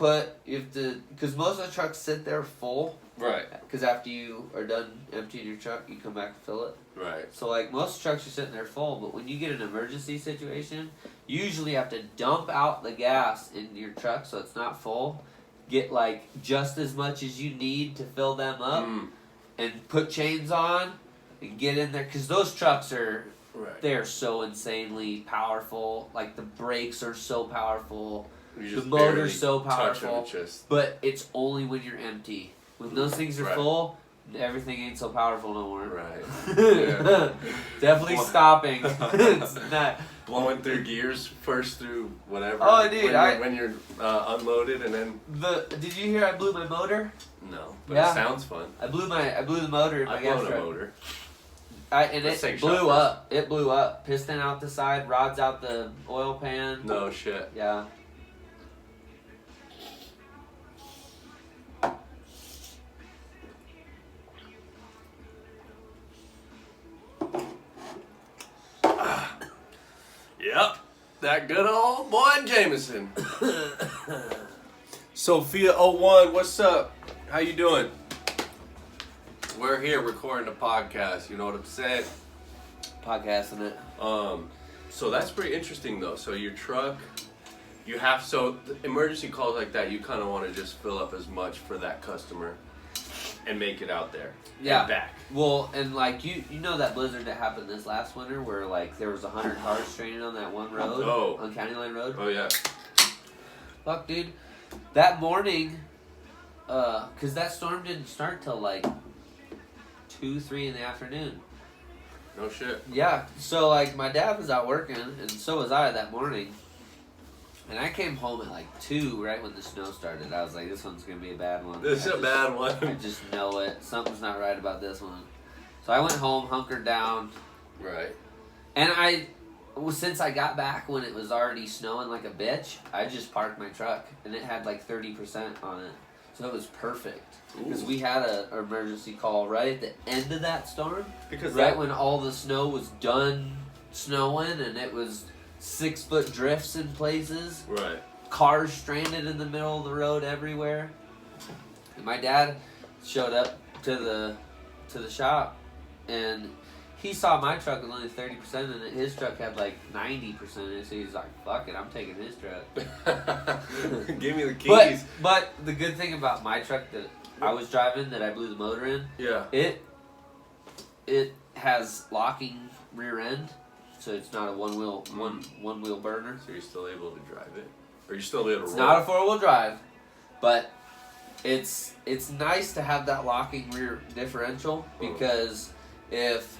because most of the trucks sit there full. Right. Because after you are done emptying your truck, you come back and fill it. Right. So like most trucks are sitting there full, but when you get an emergency situation, you usually have to dump out the gas in your truck so it's not full. Get like just as much as you need to fill them up, and put chains on, and get in there because those trucks are they're so insanely powerful. Like the brakes are so powerful, the motor's so powerful. But it's only when you're empty. When those things are full, everything ain't so powerful no more. Right. Yeah. Definitely stopping. It's not blowing through gears first through whatever. Oh, dude, when you're unloaded and then. Did you hear I blew my motor? No, but it sounds fun. I blew the motor in my gas truck. I blew a motor. It blew up. It blew up. Piston out the side, rods out the oil pan. No shit. Yeah. Yep, that good old boy Jamison. Sophia 01, what's up? How you doing? We're here recording a podcast, you know what I'm saying? Podcasting it. So that's pretty interesting though. So your truck, emergency calls like that, you kind of want to just fill up as much for that customer and make it out there. Yeah. And back. Well, and like you know that blizzard that happened this last winter where like there was 100 cars stranded on that one road on County Line Road. Oh yeah. Fuck, dude. That morning, cause that storm didn't start till like 2-3 in the afternoon. No shit. Yeah. So like my dad was out working, and so was I that morning. And I came home at like 2, right when the snow started. I was like, this one's going to be a bad one. This is a bad one. I just know it. Something's not right about this one. So I went home, hunkered down. Right. And since I got back when it was already snowing like a bitch, I just parked my truck. And it had like 30% on it. So it was perfect. Because we had an emergency call right at the end of that storm. Because when all the snow was done snowing and it was 6-foot drifts in places. Right. Cars stranded in the middle of the road everywhere. And my dad showed up to the shop, and he saw my truck was only 30% in it. His truck had like 90% in it, so he's like, "Fuck it, I'm taking his truck." Give me the keys. But the good thing about my truck that I was driving, that I blew the motor in, it has locking rear end, so it's not a one wheel burner. So you're still able to drive it, or you're still able to roll. It's not a 4-wheel drive, but it's nice to have that locking rear differential, because if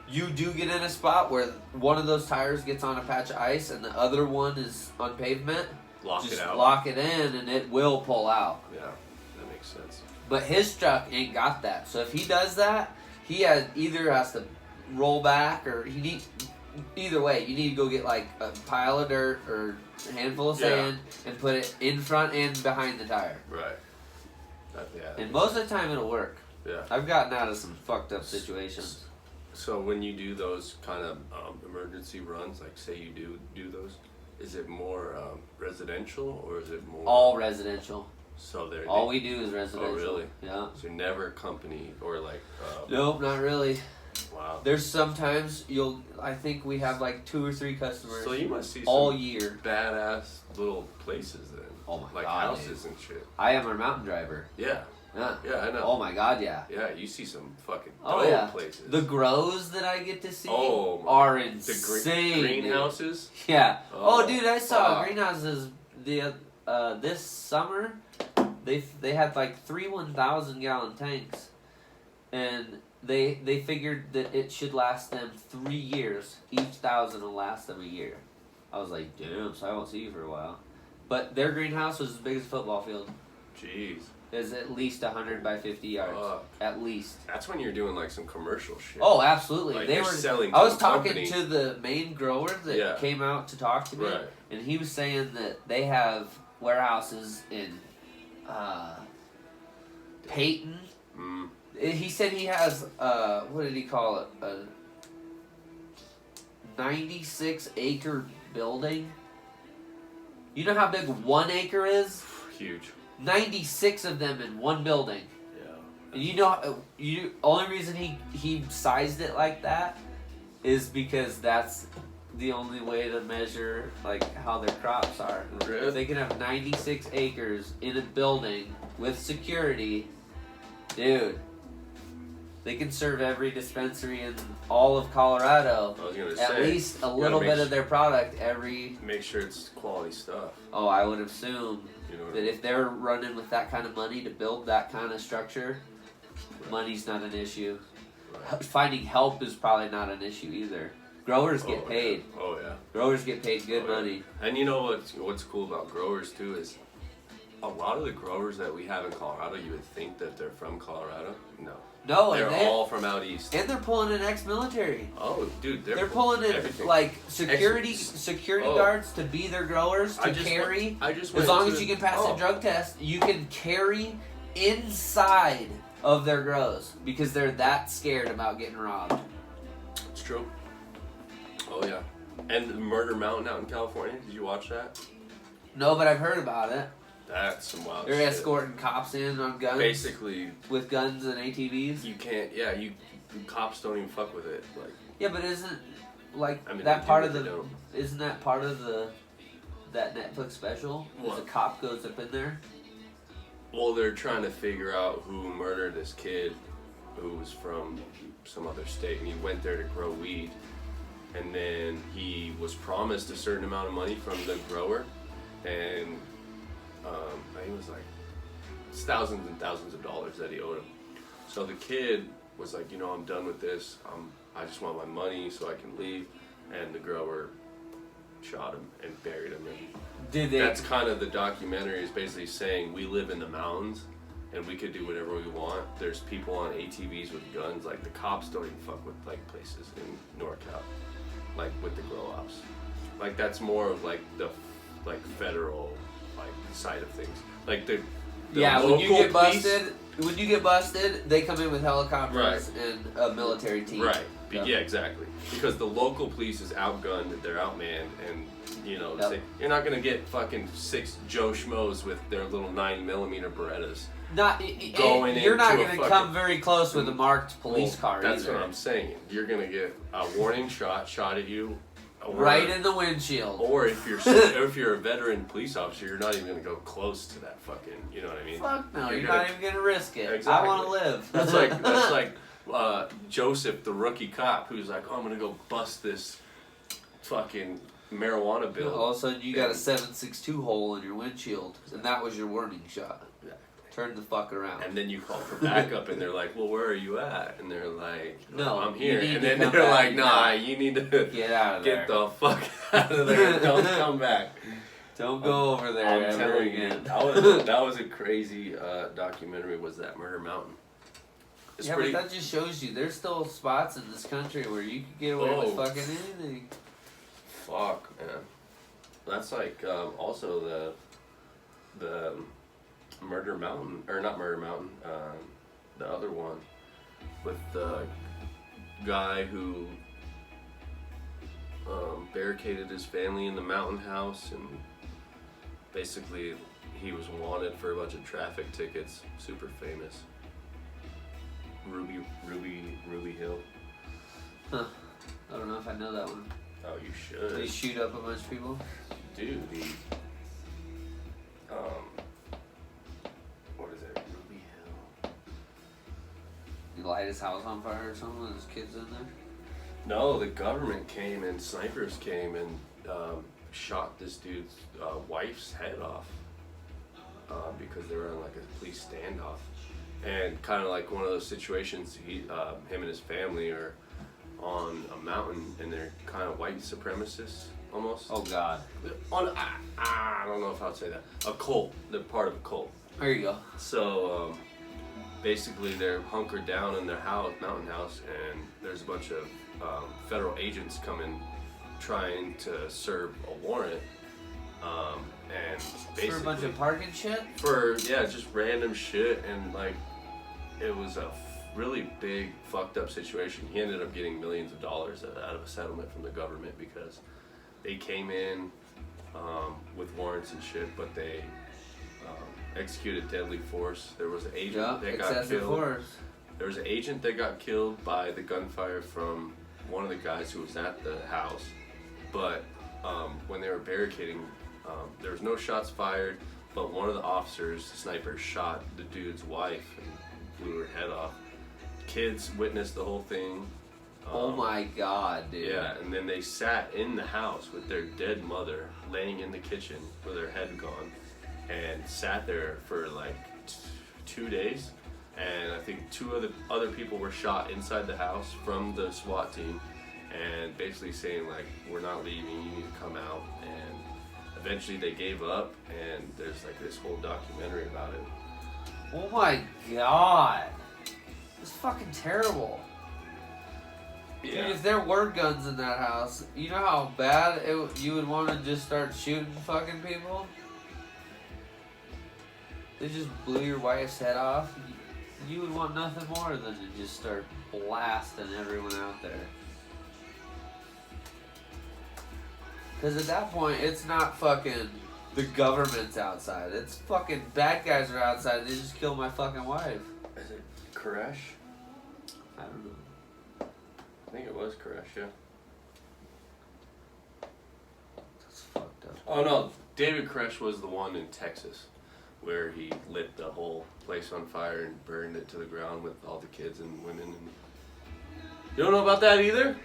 you do get in a spot where one of those tires gets on a patch of ice and the other one is on pavement, just lock it in and it will pull out. Yeah, that makes sense. But his truck ain't got that. So if he does that, he either has to roll back, or either way, you need to go get like a pile of dirt or a handful of sand and put it in front and behind the tire. Right. And most of the time it'll work. Yeah. I've gotten out of some fucked up situations. So when you do those kind of emergency runs, like say you do those, is it more residential or is it more... All residential. So all we do is residential. Oh, really? Yeah. So you're never a company or like... Nope, not really. Wow. There's sometimes I think we have like 2 or 3 customers. So you must see all some year badass little places then. Oh my like god. Houses and shit. I am our mountain driver. Yeah. Yeah. Yeah, I know. Oh my god, yeah. Yeah, you see some fucking dope places. The grows that I get to see are insane. The greenhouses? Yeah. Oh, dude, I saw greenhouses this summer. They had like 3 1,000-gallon tanks, and they figured that it should last them 3 years. Each 1,000 will last them a year. I was like, damn, so I won't see you for a while. But their greenhouse was as big as a football field. Jeez. Is at least 100 by 50 yards. At least. That's when you're doing like some commercial shit. Oh, absolutely. Like they were selling. I was talking to the main grower that came out to talk to me, right. and he was saying that they have warehouses in Peyton. Mm. He said he has what did he call it? A 96-acre building. You know how big 1 acre is? Huge. 96 of them in one building. Yeah. And you know, only reason he sized it like that is because that's the only way to measure like how their crops are. Really? If they can have 96 acres in a building with security, dude, they can serve every dispensary in all of Colorado. I was gonna at say, least a little bit of their product every. Make sure it's quality stuff. Oh, I would assume. You know what That if they're running with that kind of money to build that kind of structure, money's not an issue. Right. Finding help is probably not an issue either. Growers get paid. Yeah. Oh yeah. Growers get paid good money. And you know what's cool about growers too is a lot of the growers that we have in Colorado, you would think that they're from Colorado. No, they're all from out east. And they're pulling in ex-military. Oh, dude, they're pulling in everything. like security guards to be their growers to carry. As long as you can pass the drug test, you can carry inside of their grows because they're that scared about getting robbed. It's true. Oh yeah, and Murder Mountain out in California. Did you watch that? No, but I've heard about it. That's some wild They're shit. escorting cops in on guns. Basically. With guns and ATVs. You can't, cops don't even fuck with it. Like. Yeah, but isn't, like, I mean, that part of the, isn't that part of that Netflix special? What? A cop goes up in there? Well, they're trying to figure out who murdered this kid who was from some other state, and he went there to grow weed. And then he was promised a certain amount of money from the grower, and I think it was like thousands and thousands of dollars that he owed him. So the kid was like, I'm done with this. I just want my money so I can leave. And the grower shot him and buried him. And that's kind of the documentary, is basically saying we live in the mountains and we could do whatever we want. There's people on ATVs with guns. Like the cops don't even fuck with like places in NorCal, like with the grow ops. Like that's more of like the federal like side of things. Like the when you get busted, they come in with helicopters and a military team. Right. Yeah, exactly. Because the local police is outgunned, they're outmanned, and you're not gonna get fucking 6 Joe Schmoes with their little 9mm Berettas You're not going to come very close with a marked police car That's either. what I'm saying. You're going to get a warning shot at you. Right in the windshield. Or if you're a veteran police officer, you're not even going to go close to that fucking, you know what I mean? Fuck no, you're not even going to risk it. Exactly. I want to live. That's like Joseph, the rookie cop, who's like, oh, I'm going to go bust this fucking marijuana bill. All of a sudden, you got a 7.62 hole in your windshield, and that was your warning shot. Turn the fuck around. And then you call for backup, and they're like, well, where are you at? And they're like, no, I'm here. And then they're like, nah, you need to get out of there. Get the fuck out of there. Don't come back. Don't go over there ever again. That was a crazy documentary, was that Murder Mountain. But that just shows you there's still spots in this country where you can get away with fucking anything. Fuck, man. That's like also the Murder Mountain, or not Murder Mountain, the other one with the guy who barricaded his family in the mountain house, and basically he was wanted for a bunch of traffic tickets. Super famous. Ruby Hill. Huh. I don't know if I know that one. Oh, you should. Did he shoot up a bunch of people? Dude, what is it? Ruby Hill. He light his house on fire or something with his kids in there? No, the government came and snipers came and shot this dude's wife's head off because they were in like a police standoff. And kind of like one of those situations, him and his family are on a mountain and they're kind of white supremacists almost. Oh God. I don't know if I'd say that. A cult. They're part of a cult. There you go. So basically they're hunkered down in their mountain house, and there's a bunch of federal agents coming trying to serve a warrant. And basically for a bunch of parking shit? Just random shit, and like it was a really big fucked up situation. He ended up getting millions of dollars out of a settlement from the government because they came in with warrants and shit, but they executed deadly force. There was an agent that got killed. Force. There was an agent that got killed by the gunfire from one of the guys who was at the house, but when they were barricading, there was no shots fired, but one of the officers, snipers, shot the dude's wife and blew her head off. Kids witnessed the whole thing. Oh my God, dude. Yeah, and then they sat in the house with their dead mother laying in the kitchen with her head gone, and sat there for like 2 days. And I think 2 other people were shot inside the house from the SWAT team, and basically saying like, we're not leaving, you need to come out. And eventually they gave up, and there's like this whole documentary about it. Oh my God. It's fucking terrible. Yeah. Dude, if there were guns in that house, you know how bad you would want to just start shooting fucking people? They just blew your wife's head off. You would want nothing more than to just start blasting everyone out there. Because at that point, it's not fucking the government's outside. It's fucking bad guys are outside. They just killed my fucking wife. Is it Koresh? I don't know. I think it was Koresh, yeah. That's fucked up. Oh no, David Koresh was the one in Texas where he lit the whole place on fire and burned it to the ground with all the kids and women. And you don't know about that either?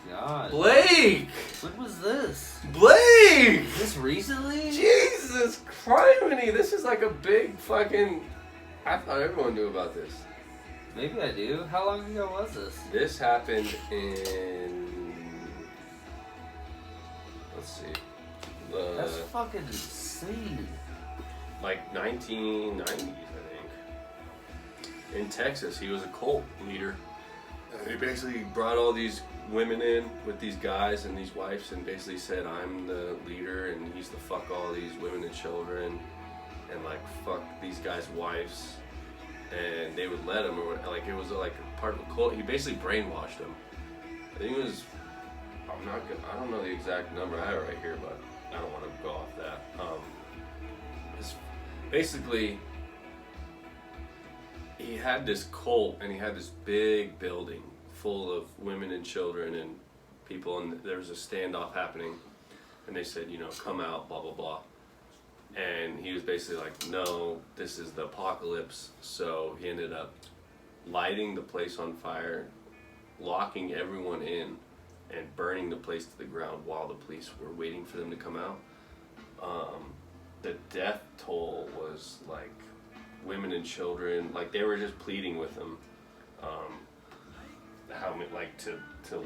God. Blake! When was this? Blake! Is this recently? Jesus criminy! This is like a big fucking... I thought everyone knew about this. Maybe I do. How long ago was this? This happened in... Let's see. That's fucking insane. Like 1990s, I think. In Texas, he was a cult leader. He basically brought all these women in with these guys and these wives and basically said, I'm the leader and he's to fuck all these women and children and like fuck these guys' wives. And they would let him, or like it was like a part of a cult. He basically brainwashed them. I think it was, I don't know the exact number. I have it right here, but I don't want to go off that. It's basically, he had this cult, and he had this big building full of women and children and people, and there was a standoff happening, and they said, you know, come out, blah blah blah, and he was basically like, no, this is the apocalypse. So he ended up lighting the place on fire, locking everyone in, and burning the place to the ground while the police were waiting for them to come out. The death toll was like women and children, like they were just pleading with him, how like to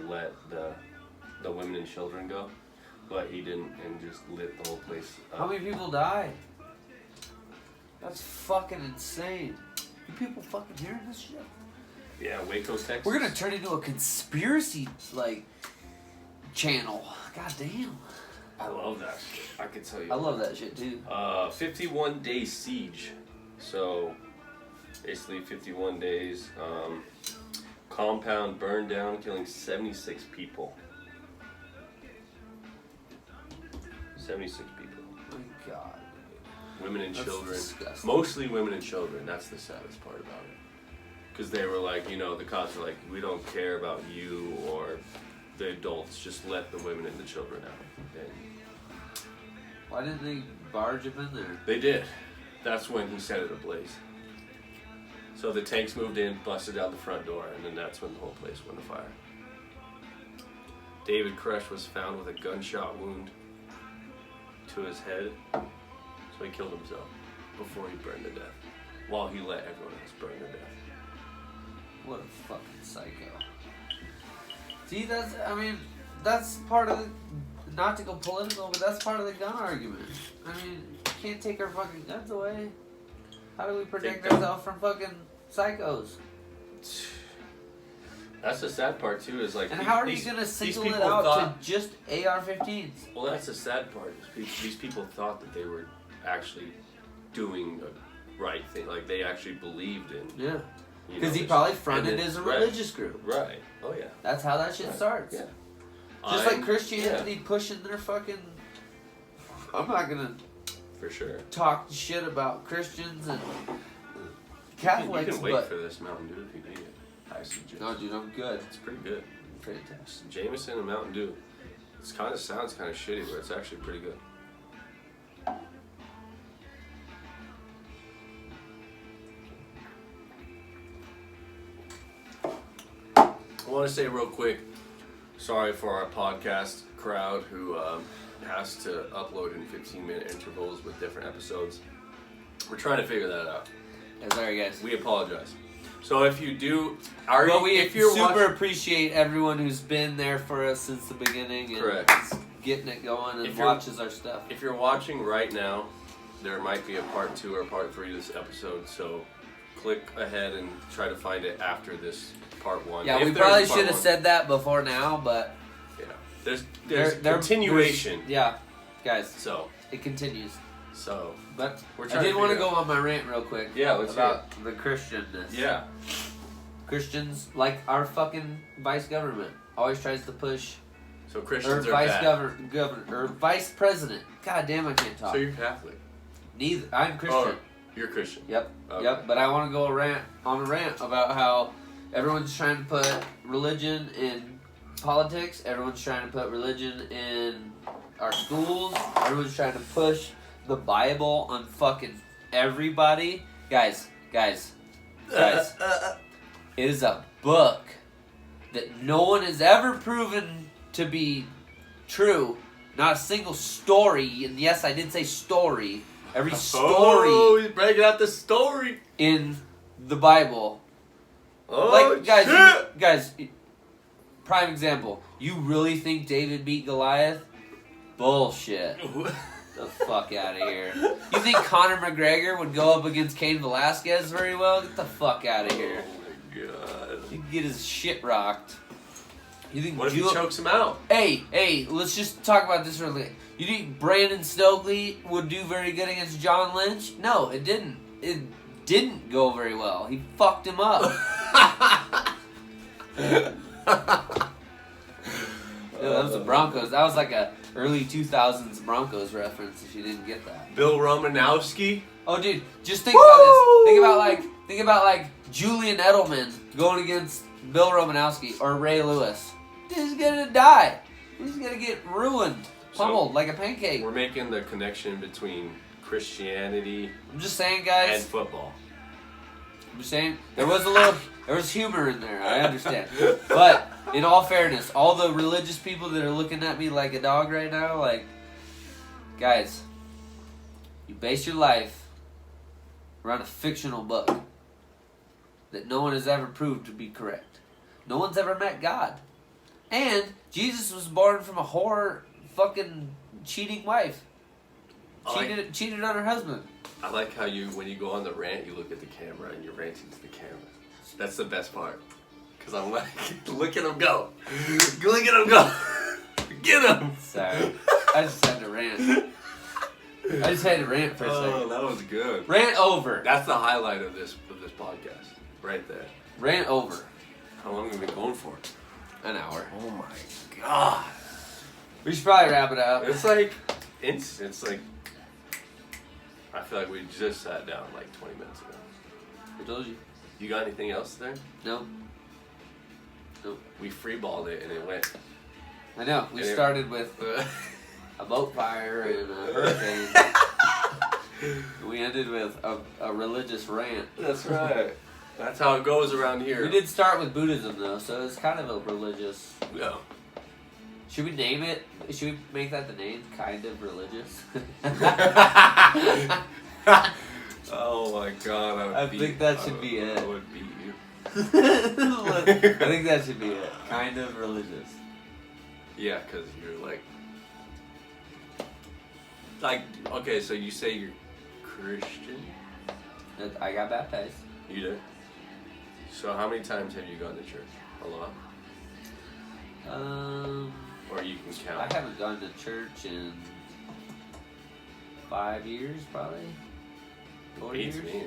let the women and children go, but he didn't, and just lit the whole place up. How many people died? That's fucking insane. You people fucking hearing this shit? Yeah, Waco, Texas. We're gonna turn into a conspiracy like channel. God damn. I love that shit. I could tell you. I love that shit too. 51-day siege. So basically 51 days. Compound burned down, killing 76 people. 76 people. Oh my God. Women and That's children. disgusting. Mostly women and children. That's the saddest part about it. Because they were like, you know, the cops were like, we don't care about you or the adults. Just let the women and the children out. And Why didn't they barge him in there? they did. That's when he set it ablaze. So the tanks moved in, busted out the front door, and then that's when the whole place went afire. David Koresh was found with a gunshot wound to his head, so he killed himself before he burned to death, while he let everyone else burn to death. What a fucking psycho. See, that's part of the, not to go political, but that's part of the gun argument. I mean, you can't take our fucking guns away. How do we protect ourselves from fucking psychos? That's the sad part too. Is like, and how are you gonna single it out to just AR-15s? Well, that's the sad part. Is these people thought that they were actually doing a right thing. Like they actually believed in. Yeah. Because he probably fronted as a religious group. Right. Oh yeah. That's how that shit starts. Yeah. Just like Christianity pushing their fucking. I'm not gonna. For sure. Talk shit about Christians and Catholics, you can wait for this Mountain Dew if you need it. I suggest. No, dude, I'm good. It's pretty good. Fantastic. Jamison and Mountain Dew. It sounds kind of shitty, but it's actually pretty good. I want to say real quick, sorry for our podcast crowd who has to upload in 15-minute intervals with different episodes. We're trying to figure that out. Yeah, sorry guys. We apologize. So if you do, if you're super appreciate everyone who's been there for us since the beginning and correct, getting it going and watches our stuff. If you're watching right now, there might be a part 2 or part 3 to this episode. So click ahead and try to find it after this part 1. Yeah, we probably should have said that before now, but yeah, there's continuation. Yeah, guys. So it continues. So, but I did want to go on my rant real quick. Yeah, let's about the Christianness. Yeah, Christians, like our fucking vice government, always tries to push. So Christians are bad. Governor or vice president. God damn, I can't talk. So you're Catholic. Neither. I'm Christian. Oh, you're Christian. Yep. Okay. Yep. But I want to go on a rant about how everyone's trying to put religion in politics. Everyone's trying to put religion in our schools. Everyone's trying to push the Bible on fucking everybody. Guys. It is a book that no one has ever proven to be true. Not a single story. And yes, I did say story. Every story. Oh, he's breaking out the story in the Bible. Oh, like, guys, shit. Guys, prime example. You really think David beat Goliath? Bullshit. The fuck out of here. You think Conor McGregor would go up against Cain Velasquez very well? Get the fuck out of here. Oh my god. He'd get his shit rocked. You think what if he chokes him out? Hey, let's just talk about this real quick. You think Brandon Stokely would do very good against John Lynch? No, it didn't. It didn't go very well. He fucked him up. That was the Broncos. That was like a early 2000s Broncos reference if you didn't get that. Bill Romanowski? Oh, dude, just think about this. Think about like Julian Edelman going against Bill Romanowski or Ray Lewis. He's gonna die. He's gonna get ruined, pummeled like a pancake. We're making the connection between Christianity I'm just saying, guys. and football. I'm just saying there was humor in there. I understand, but in all fairness, all the religious people that are looking at me like a dog right now, like, guys, you base your life around a fictional book that no one has ever proved to be correct. No one's ever met God. And Jesus was born from a whore fucking cheating wife. Cheated on her husband. I like how when you go on the rant, you look at the camera and you're ranting to the camera. That's the best part. Because I'm like, look at him go. Look at him go. Get him. Sorry. I just had to rant. I just had to rant for a second. Oh, that was good. Rant over. That's the highlight of this podcast. Right there. Rant over. How long have we been going for? An hour. Oh my god. We should probably wrap it up. It's like, it's like, I feel like we just sat down like 20 minutes ago. I told you. You got anything else there? No. Nope. We freeballed it and it went. I know. We started with a boat fire and a hurricane. We ended with a religious rant. That's right. That's how it goes around here. We did start with Buddhism though, so it's kind of a religious. Yeah. Should we name it? Should we make that the name? Kind of religious. Oh my god! I think that should be it. I would beat you. I think that should be it. Kind of religious. Yeah, because you're like, okay, so you say you're Christian? I got baptized. You did? So how many times have you gone to church? A lot? Or you can count? I haven't gone to church in 5 years, probably. 4 years. Beats me.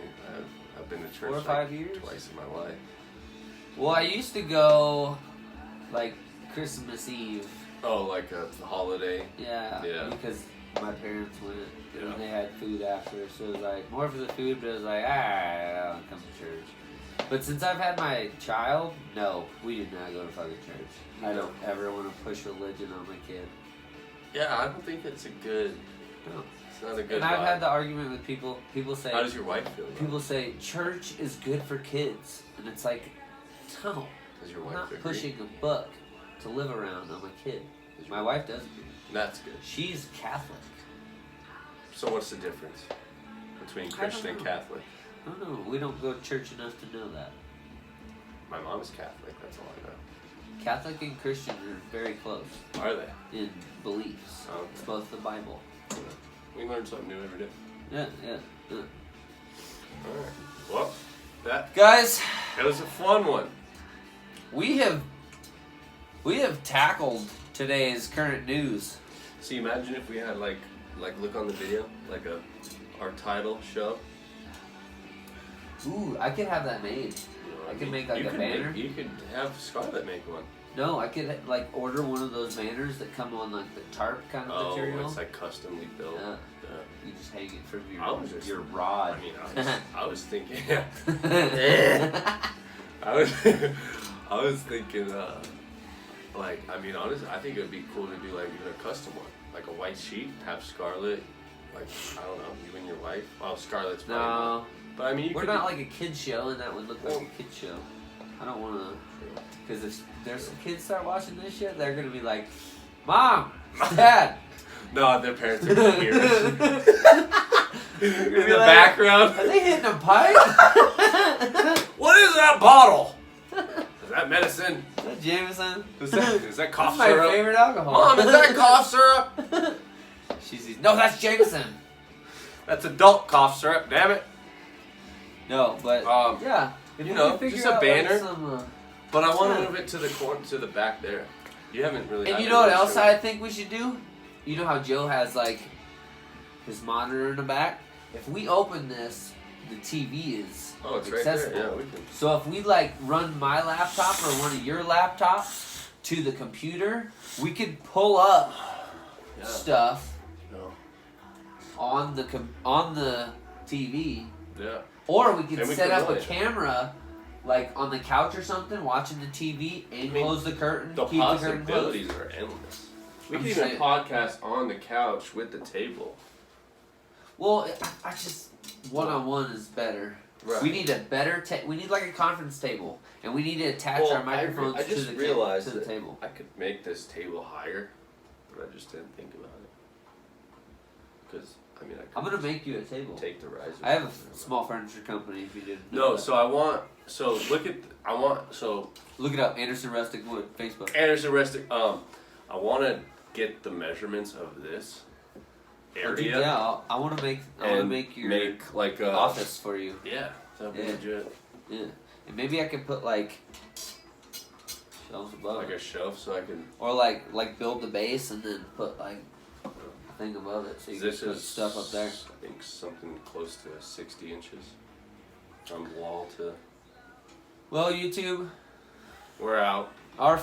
I've been to church 4 or 5 years? twice in my life. Well, I used to go, like, Christmas Eve. Oh, like a holiday? Yeah. Because my parents went, Yeah. and they had food after, so it was like, more for the food, but it was like, I don't come to church. But since I've had my child, no, we did not go to fucking church. I don't ever want to push religion on my kid. Yeah, I don't think it's a good... No. It's not a good And I've vibe. had the argument with people. People say... How does your wife feel about People say, church is good for kids. And it's like, no. Does your I'm wife not agree? pushing a book to live around on my kid. My wife does agree. That's good. She's Catholic. So what's the difference between Christian and Catholic? I don't know. We don't go to church enough to know that. My mom is Catholic, that's all I know. Catholic and Christian are very close Are they? in beliefs. Okay. It's both the Bible. We learn something new every day. Yeah. Alright. Well, that Guys, was a fun one. we have tackled today's current news. See, imagine if we had like look on the video, like our title show. Ooh, I could have that made. You know, I could make like you a could banner. you could have Scarlett make one. No, I could like order one of those banners that come on like the tarp kind of material. It's like customly built. Yeah. Yeah. You just hang it from I was just- your rod. I mean, I was thinking. Yeah. I I was thinking. Like, I mean, honestly, I think it would be cool to do like even a custom one, like a white sheet, have Scarlett, like I don't know, you and your wife. Well, Scarlett's probably No, not. But I mean, we're not like a kid show, and that would look like a kid show. I don't want to, because if there's some kids start watching this shit, they're gonna be like, "Mom, Dad." No, their parents are gonna hear it. In the like, background. Are they hitting a pipe? What is that bottle? Is that medicine? Is that Jamison? Is that cough That's syrup? my favorite alcohol. Mom, is that cough syrup? She says, "No, that's Jamison." That's adult cough syrup, damn it. No, but yeah, if you we know, could figure just a out, banner. Like, some, But I want to Yeah. move it to the corner, to the back there. You haven't really. And I've you been know what really else sure. I think we should do? You know how Joe has like his monitor in the back? If we open this, the TV is Oh, it's accessible. right there. Yeah, we can. So if we like run my laptop or one of your laptops to the computer, we could pull up Yeah. stuff No. on the TV. Yeah. Or we could And we set can up a really- camera, like on the couch or something, watching the TV, and close the curtain. The keep the curtain closed. possibilities are endless. We I'm can even saying- podcast on the couch with the table. Well, I just one-on-one is better. Right. We need a better. We need like a conference table, and we need to attach Well, our microphones I just to the realized to the that table. I could make this table higher, but I just didn't think about it. Because I mean, I I'm could gonna make you a table. take the riser. I have a small furniture company. If you didn't know No, that. so I want. So look at. I want. So Look it up, Anderson Rustic Wood, Facebook. Anderson Rustic. I want to get the measurements of this Oh, dude, area. yeah, I want to make. I want to and make your like a office for you. Yeah, that'd be Yeah. legit. Yeah, and maybe I could put like shelves above, Like it. a shelf, so I can. Or like build the base and then put like a thing above it, so you can This put is stuff up there. I think something close to 60 inches from wall to. Well, YouTube, We're out. our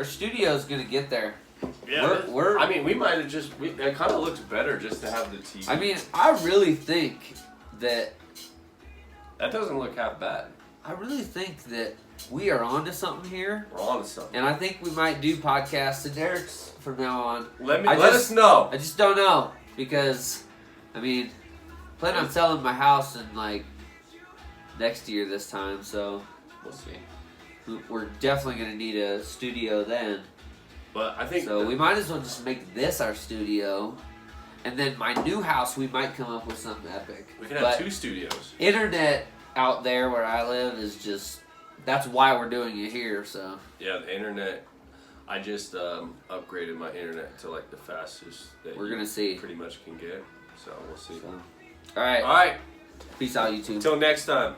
studio's gonna get there. Yeah, we're. I mean, we might have just. It kind of looks better just to have the TV. I mean, I really think that that doesn't look half bad. we are onto something here, We're on to something. and I think we might do podcasts to Derek's from now on. Let I us just- know. I just don't know because, I mean, plan on selling my house in like next year this time, so We'll see. we're definitely gonna need a studio then. But I think So we might as well just make this our studio, and then my new house we might come up with something epic. we could have But 2 studios. internet out there where I live is just that's why we're doing it here. So Yeah, the internet. I just upgraded my internet to like the fastest that we're you gonna see. pretty much can get. So we'll see. So, all right, All right. peace out, YouTube. Until next time.